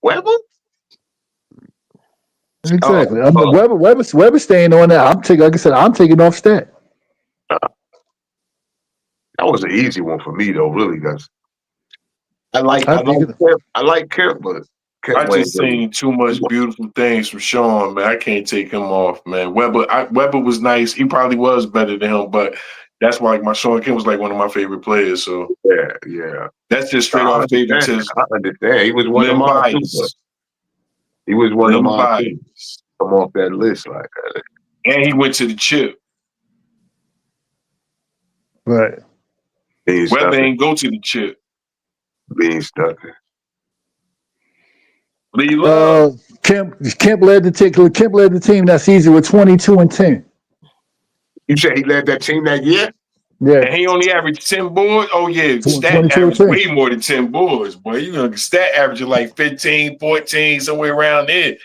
Speaker 6: Weber?
Speaker 3: Exactly.
Speaker 6: Oh.
Speaker 3: Weber staying on that. I'm taking, like I said, I'm taking off stat.
Speaker 6: That was an easy one for me, though, really, guys. I like Kemp, but
Speaker 5: I just seen too much beautiful things from Sean, man. I can't take him off, man. Weber was nice. He probably was better than him, but that's why my Sean Kemp was like one of my favorite players. So
Speaker 6: yeah.
Speaker 5: That's just straight off favoritism.
Speaker 6: I understand. He was one of mine too. He was one of mine. Come off that list like that.
Speaker 5: And he went to the chip.
Speaker 3: Right.
Speaker 5: Weber ain't go to the chip.
Speaker 6: Being stuck.
Speaker 3: Kemp led the team that season with 22-10.
Speaker 6: You said he led that team that year?
Speaker 3: Yeah.
Speaker 5: And he only averaged 10 boards? Oh, yeah. Stat
Speaker 3: 22
Speaker 5: averaged
Speaker 3: 10.
Speaker 5: way more than 10 boards, boy. You know, stat averaging like 15, 14, somewhere around there.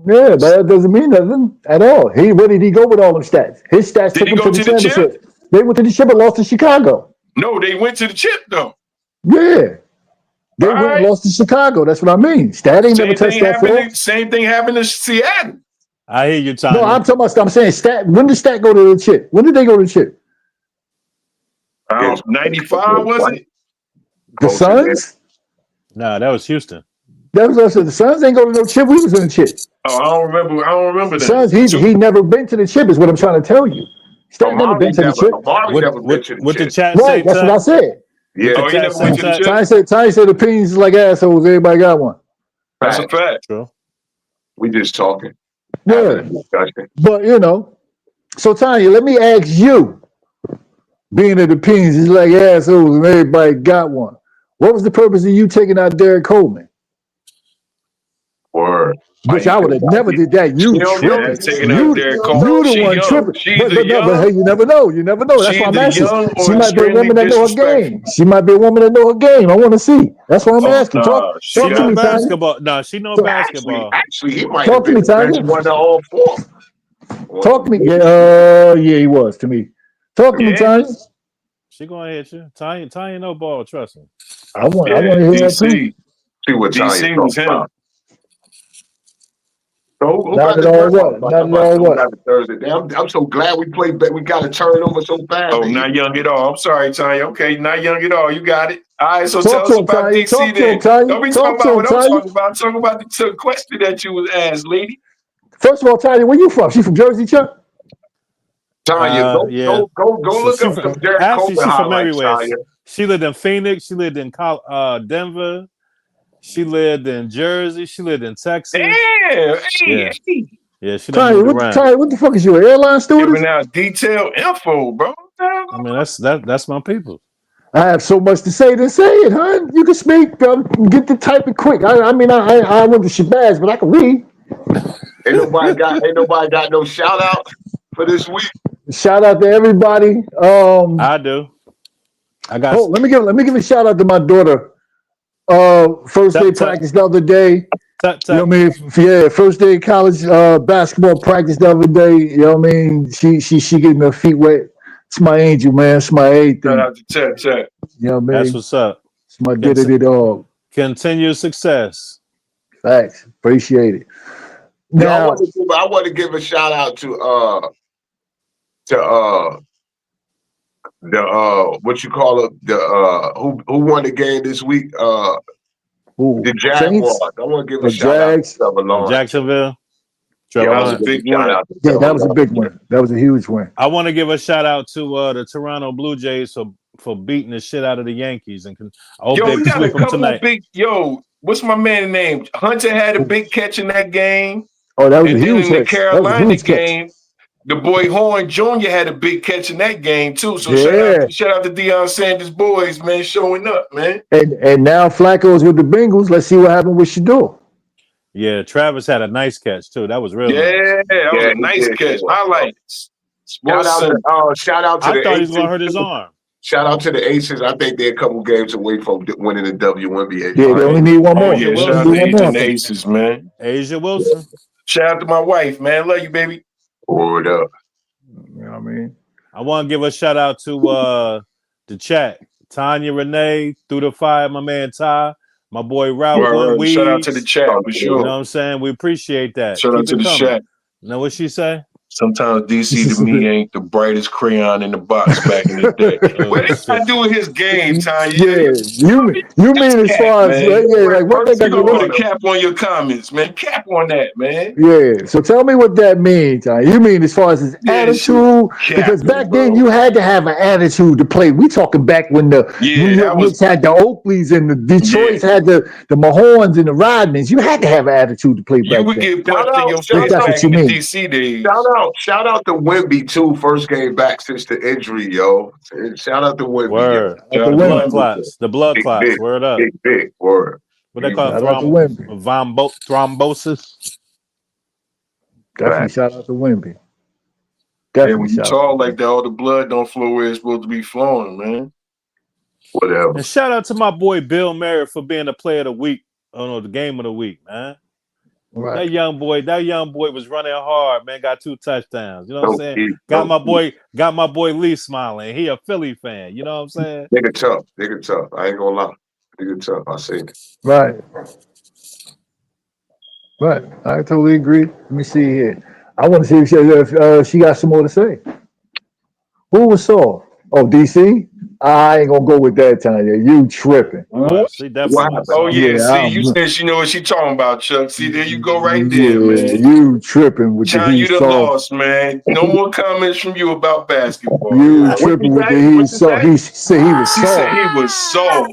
Speaker 3: Yeah, but that doesn't mean nothing at all. Where did he go with all them stats? His stats took him to the championship. They went to the chip and lost to Chicago.
Speaker 5: No, they went to the chip, though.
Speaker 3: Yeah. They went and lost to Chicago. That's what I mean. Stat ain't never touched that floor.
Speaker 5: Same thing happened to Seattle.
Speaker 4: I hear you, Tommy.
Speaker 3: No, I'm saying stat. When did stat go to the chip? When did they go to the chip?
Speaker 5: 95, was it?
Speaker 3: The Suns?
Speaker 4: No, that was Houston.
Speaker 3: That was us. The Suns ain't go to no chip. We was in the chip.
Speaker 5: Oh, I don't remember that.
Speaker 3: Suns, he never been to the chip, is what I'm trying to tell you. Stat never been to the chip.
Speaker 4: What the chat
Speaker 3: right,
Speaker 4: say?
Speaker 3: That's what I said.
Speaker 6: Yeah.
Speaker 5: Oh, he never went to the chip?
Speaker 3: Ty said opinions is like assholes. Everybody got one.
Speaker 5: That's a fact.
Speaker 4: True.
Speaker 6: We just talking.
Speaker 3: Yeah. But, you know, so Tanya, let me ask you, being that opinions is like assholes and everybody got one. What was the purpose of you taking out Derek Coleman?
Speaker 6: Word.
Speaker 3: Which I would have never did that. You tripping. You the one tripping. But hey, you never know. You never know. That's why I'm asking. She might be a woman that know her game. She might be a woman that know her game. I want to see. That's why I'm asking. Talk
Speaker 4: she
Speaker 3: to
Speaker 4: know
Speaker 3: me,
Speaker 4: basketball. No, she know basketball.
Speaker 6: Actually, he might
Speaker 3: talk
Speaker 6: have
Speaker 3: to
Speaker 6: been
Speaker 3: me, Tanya.
Speaker 6: one of all four.
Speaker 3: Talk to me. Yeah, he was to me. Talk to me, Tanya.
Speaker 4: She gonna hit you. Tanya no ball. Trust me.
Speaker 3: I want to hear that too.
Speaker 6: See what
Speaker 5: DC was him.
Speaker 6: So
Speaker 3: Not at all what?
Speaker 6: Thursday. I'm so glad we played. We got to turn over so fast.
Speaker 5: Oh, not young at all. I'm sorry, Tanya. Okay, not young at all. You got it. All right, so tell us about DC then. Don't be talking about what I'm talking about. I'm talking about the question that you was asked, lady.
Speaker 3: First of all, Tanya, where you from? She from Jersey, Chuck?
Speaker 6: Tanya, go look up some Derek Coleman
Speaker 4: she's from
Speaker 6: highlights,
Speaker 4: everywhere.
Speaker 6: Tanya.
Speaker 4: She lived in Phoenix. She lived in Denver. She lived in Jersey. She lived in Texas.
Speaker 5: Yeah.
Speaker 4: She
Speaker 3: Tanya, what the fuck is you, an airline stewardess?
Speaker 5: Giving out detailed info, bro.
Speaker 4: I mean, that's my people.
Speaker 3: I have so much to say. Then say it, hon. You can speak. Get the typing quick. I mean, I went to Shabazz, but I can read.
Speaker 6: Ain't nobody got no shout out for this week.
Speaker 3: Shout out to everybody.
Speaker 4: I do. I got.
Speaker 3: Oh, let me give a shout out to my daughter. First day practice the other day. You know what I mean? Yeah, first day college basketball practice the other day. You know what I mean? She getting her feet wet. It's my angel, man. It's my everything.
Speaker 5: Shout out to Chet.
Speaker 3: You know what I mean?
Speaker 4: That's what's up.
Speaker 3: It's my dog.
Speaker 4: Continued success.
Speaker 3: Thanks. Appreciate it. Now,
Speaker 6: I want to give a shout out to what you call it, who won the game this week? The Jaguars. I want to give a shout out to Trevor Lawrence.
Speaker 4: Jacksonville.
Speaker 5: Trevor Lawrence.
Speaker 3: That was a big one. That was a huge win.
Speaker 4: I want to give a shout out to the Toronto Blue Jays for beating the shit out of the Yankees, and I hope they sweep them tonight.
Speaker 5: what's my man's name? Hunter had a big catch in that game.
Speaker 3: Oh, that was
Speaker 5: And
Speaker 3: a
Speaker 5: then
Speaker 3: huge
Speaker 5: in the
Speaker 3: catch. That was a
Speaker 5: Carolina
Speaker 3: huge catch.
Speaker 5: game, the boy Horn Jr. had a big catch in that game too. So
Speaker 3: Yeah.
Speaker 5: shout out to Deion Sanders boys, man, showing up, man.
Speaker 3: And now Flacco's with the Bengals. Let's see what happened with Shador.
Speaker 4: Yeah, Travis had a nice catch too. That was real nice.
Speaker 5: Yeah, that was
Speaker 6: Yeah,
Speaker 5: a nice
Speaker 6: he did.
Speaker 5: catch. Highlights.
Speaker 6: Shout out to
Speaker 4: I
Speaker 6: the
Speaker 4: thought he was
Speaker 6: Aces.
Speaker 4: gonna hurt his arm.
Speaker 6: Shout out to the Aces. I think they're a couple games away from winning the WNBA.
Speaker 3: Yeah, they only need one
Speaker 5: Oh
Speaker 3: more.
Speaker 5: yeah,
Speaker 3: They
Speaker 5: shout out
Speaker 3: only
Speaker 5: to
Speaker 3: need one
Speaker 5: Agent
Speaker 3: more.
Speaker 5: Aces, man.
Speaker 4: Asia Wilson.
Speaker 5: Shout out to my wife, man. Love you, baby.
Speaker 6: Word up.
Speaker 3: You know what I mean?
Speaker 4: I want to give a shout out to the chat. Tanya Renee, Through the Fire, my man Ty, my boy Ralph.
Speaker 5: Word. Shout out to the chat for
Speaker 4: You
Speaker 5: sure.
Speaker 4: know what I'm saying? We appreciate that.
Speaker 5: Shout out to
Speaker 4: Keep it
Speaker 5: the
Speaker 4: coming.
Speaker 5: chat.
Speaker 4: Know what she say?
Speaker 5: Sometimes DC to me ain't the brightest crayon in the box back in the day. What did I do with his game, Tanya?
Speaker 3: Yeah, you mean as far as like what they
Speaker 5: You
Speaker 3: got
Speaker 5: gonna put a cap on your comments, man. Cap on that, man.
Speaker 3: Yeah, so tell me what that means. You mean as far as his
Speaker 5: Yeah,
Speaker 3: attitude? Because back then you had to have an attitude to play. We talking back when the New York Knicks had the Oakleys and the Detroits had the Mahorns and the Rodmans. You had to have an attitude to play back
Speaker 5: You would
Speaker 3: then.
Speaker 5: get punched in your face
Speaker 3: That's
Speaker 5: back
Speaker 3: what you
Speaker 5: in the
Speaker 3: mean.
Speaker 5: DC days.
Speaker 6: Shout out to Wemby too. First game back since the injury, yo. Shout out to Wemby.
Speaker 4: Word.
Speaker 6: Yo.
Speaker 4: The blood clots. The blood
Speaker 6: Big,
Speaker 4: clots.
Speaker 6: big,
Speaker 4: Word up.
Speaker 6: Big word.
Speaker 4: What they call
Speaker 3: Shout out to Wemby.
Speaker 4: thrombosis?
Speaker 3: Definitely
Speaker 6: Right.
Speaker 3: shout out to Wemby.
Speaker 5: Yeah,
Speaker 3: Definitely
Speaker 5: when you
Speaker 3: shout out.
Speaker 5: tall like that, all the blood don't flow where it's supposed to be flowing, man.
Speaker 6: Whatever.
Speaker 4: And shout out to my boy Bill Merritt for being the player of the week. Oh no, the game of the week, man.
Speaker 3: Right.
Speaker 4: That young boy was running hard, man. Got 2 touchdowns. You know what I'm saying?
Speaker 6: Keep,
Speaker 4: Got my boy Lee smiling. He a Philly fan. You know what I'm saying?
Speaker 6: Nigga tough. I ain't gonna lie. Nigga tough. I say it.
Speaker 3: Right. Right. I totally agree. Let me see here. I want to see if she got some more to say. Who was soft? Oh, DC? I ain't gonna go with that, Tanya. You tripping.
Speaker 4: She definitely was
Speaker 5: Oh yeah,
Speaker 3: Yeah,
Speaker 5: see, you said she know what she talking about, Chuck. See, there you go right there,
Speaker 3: Yeah,
Speaker 5: man.
Speaker 3: you tripping with
Speaker 5: John,
Speaker 3: the
Speaker 5: you
Speaker 3: heat
Speaker 5: done
Speaker 3: soft.
Speaker 5: lost, man. No more comments from you about basketball.
Speaker 3: You tripping with the heat soft. He said he was
Speaker 5: She said
Speaker 3: soft.
Speaker 5: he was soft.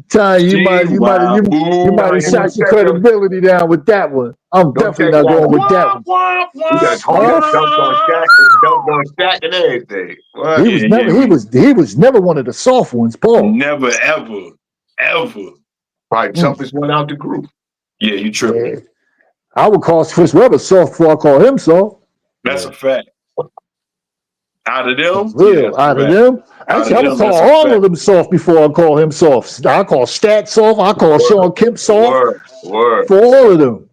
Speaker 3: Tanya, you might have shot your credibility down with that one. I'm definitely not going with that one.
Speaker 6: You got dunked on Shaq and everything. What?
Speaker 3: He was never one of the soft ones, Paul.
Speaker 5: Never, ever.
Speaker 6: Probably toughest one out the group.
Speaker 5: Yeah, you tripping.
Speaker 3: Yeah. I would call Chris Webber soft before I call him soft.
Speaker 5: That's a fact. Out of them?
Speaker 3: Real, out of them. Actually, I would call all of them soft before I call him soft. I call Stat soft. I call Sean Kemp soft.
Speaker 6: Word.
Speaker 3: For all of them.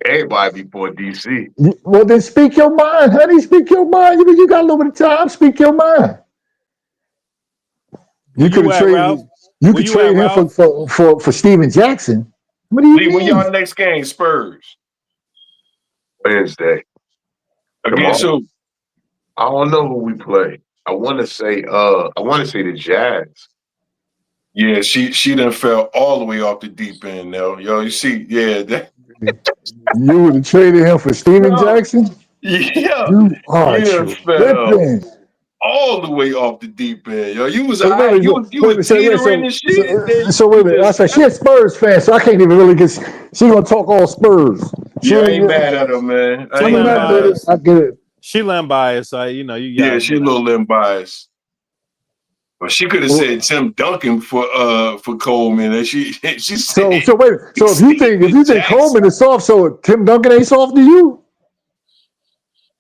Speaker 6: Everybody before DC.
Speaker 3: Well, then speak your mind, honey. Speak your mind. You got a little bit of time. Speak your mind. You could have traded. You could trade him for Steven Jackson. What do you mean?
Speaker 5: When y'all next game, Spurs?
Speaker 6: Wednesday.
Speaker 5: Against who?
Speaker 6: I don't know who we play. I want to say the Jazz.
Speaker 5: Yeah, she done fell all the way off the deep end now. Yo, you see, yeah.
Speaker 3: You would have traded him for Steven Jackson?
Speaker 5: Yeah.
Speaker 3: You are
Speaker 5: tripping. All the way off the deep end. Yo, you was teetering and shit.
Speaker 3: So wait a minute. I said she a Spurs fan, so I can't even really get. She gonna talk all Spurs.
Speaker 5: Yeah, I ain't mad at her, man.
Speaker 3: I get it.
Speaker 4: She limb biased, so you got
Speaker 5: she a little limb biased. But she could have said Tim Duncan for Coleman, and she said.
Speaker 3: So wait. So if you think Coleman is soft, so Tim Duncan ain't soft to you?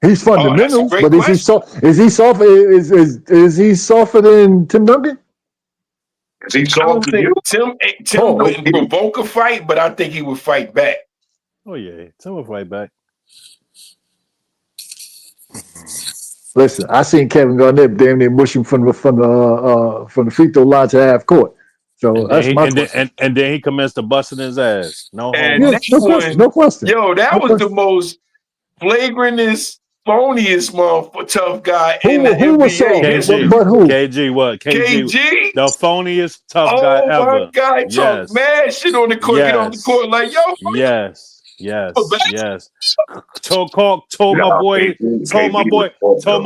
Speaker 3: He's fundamental, but is he soft? Is he soft? Is he softer than Tim Duncan?
Speaker 6: Is he soft to you?
Speaker 5: Tim wouldn't provoke a fight, but I think he would fight back.
Speaker 4: Oh yeah, Tim would fight back.
Speaker 3: Listen, I seen Kevin Garnett damn near mushing from the free throw line to half court. So that's my question.
Speaker 4: And then he commenced to busting his ass. No
Speaker 3: question.
Speaker 5: Yo, that was the most flagrantest, phoniest tough guy in the NBA history.
Speaker 3: But who?
Speaker 4: KG what?
Speaker 5: KG?
Speaker 4: The phoniest tough guy ever.
Speaker 5: Oh my God, talk mad shit on the court. Get off the court like, yo.
Speaker 4: Yes. Yes,
Speaker 5: back.
Speaker 4: yes. Told my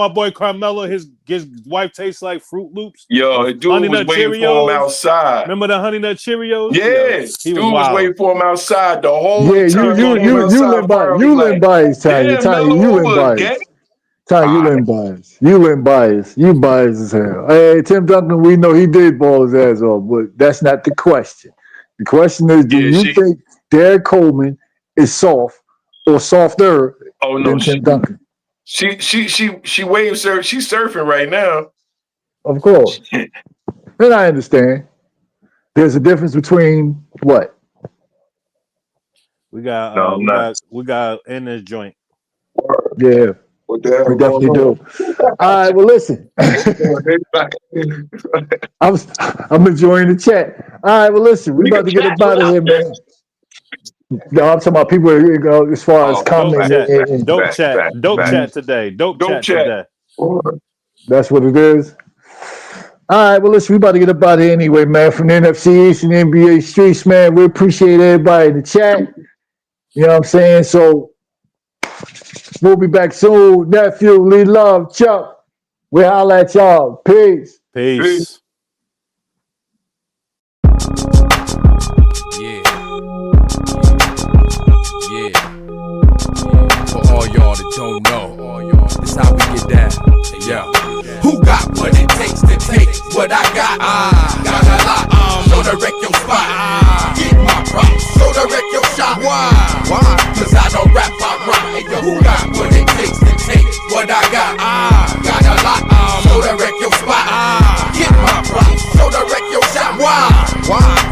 Speaker 4: boy Carmelo his wife tastes like Fruit Loops.
Speaker 5: Yo, dude
Speaker 4: Honey
Speaker 5: was
Speaker 4: Nut
Speaker 5: waiting for him
Speaker 4: Cheerios.
Speaker 5: outside.
Speaker 4: Remember the Honey Nut Cheerios?
Speaker 5: Yeah,
Speaker 4: Yo, he
Speaker 5: dude
Speaker 4: was
Speaker 5: was
Speaker 4: wild.
Speaker 5: waiting for him outside the whole
Speaker 3: Yeah,
Speaker 5: time.
Speaker 3: you limb bias, Tanya.
Speaker 5: Damn,
Speaker 3: Tanya,
Speaker 5: Melo
Speaker 3: you limb
Speaker 5: over
Speaker 3: bias.
Speaker 5: again.
Speaker 3: Tanya, you limb bias. You limb bias. You biased as hell. Hey, Tim Duncan, we know he did ball his ass off, but that's not the question. The question is, do you think Derek Coleman is soft or softer than Tim Duncan?
Speaker 5: She waves surf. She's surfing right now.
Speaker 3: Of course. And I understand. There's a difference between what?
Speaker 4: We got in this joint.
Speaker 3: Yeah.
Speaker 6: What the hell
Speaker 3: We definitely
Speaker 6: going
Speaker 3: do. All right, well, listen. I'm enjoying the chat. All right, well, listen. We about to get up out of here, man. No, I'm talking about people as far as commenting.
Speaker 4: Dope chat today.
Speaker 3: That's what it is. All right, well, listen, we about to get up out of here anyway, man. From the NFC East and the NBA streets, man. We appreciate everybody in the chat. You know what I'm saying? So we'll be back soon. Nephew, Lee Love, Chuck. We'll holla at y'all. Peace.
Speaker 4: Peace.
Speaker 2: Yeah. For all y'all that don't know, this how we get down. Yeah. Who got what it takes to take what I got? Got a lot. Show the wreck your spot. Get my props. Show the wreck your shot. Why? Cause I don't rap, I rock. Hey, yo, who got what it takes to take what I got? Got a lot. Show the wreck your spot. Get my props. Show the wreck your shot. Why?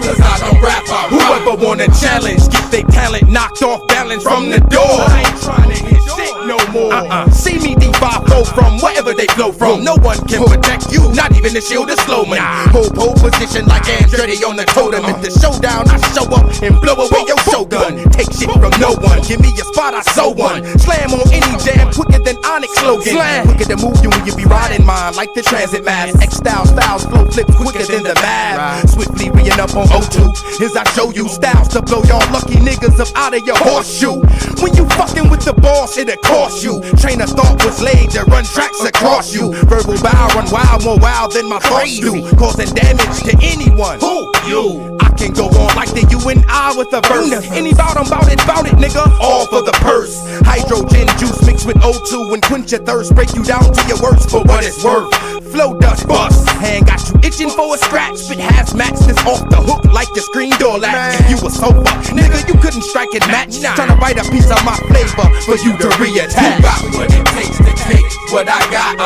Speaker 2: Cause I don't rap, I rock.
Speaker 1: Whoever wanna challenge, get their talent knocked off balance from the door. I ain't trying to hit shit no more. See me D5 from wherever they flow from. No one can protect you, not even the shield of Slowman. Hold position like Andretti on the totem. At the showdown, I show up and blow away your shogun. Take shit from no one, give me a spot, I sow one. Slam on any jam, quicker than Onyx slogan. Quicker to move you when you be riding mine, like the transit mass. X-style styles flow flips quicker than the math. Swiftly reading up on O2, as I show you styles to blow y'all lucky niggas up out of your horseshoe. When you fucking with the boss, it'll cost you. Train of thought was laid to run tracks across you. Verbal bow run wild, more wild than my thoughts do, causing damage to anyone. Who? You. I can go on like the you and I with a verse. Any bout it, nigga. All for the purse. Hydrogen juice mixed with O2 and quench your thirst. Break you down to your worst for what it's worth. Flow dust bust. Hand got you itching for a scratch. Spit hazmats this off the hook like your screen door latch. If you a sofa, nigga, you couldn't strike it match. Tryna bite a piece of my flavor for you to reattach.
Speaker 2: Who got what it takes to take what I got?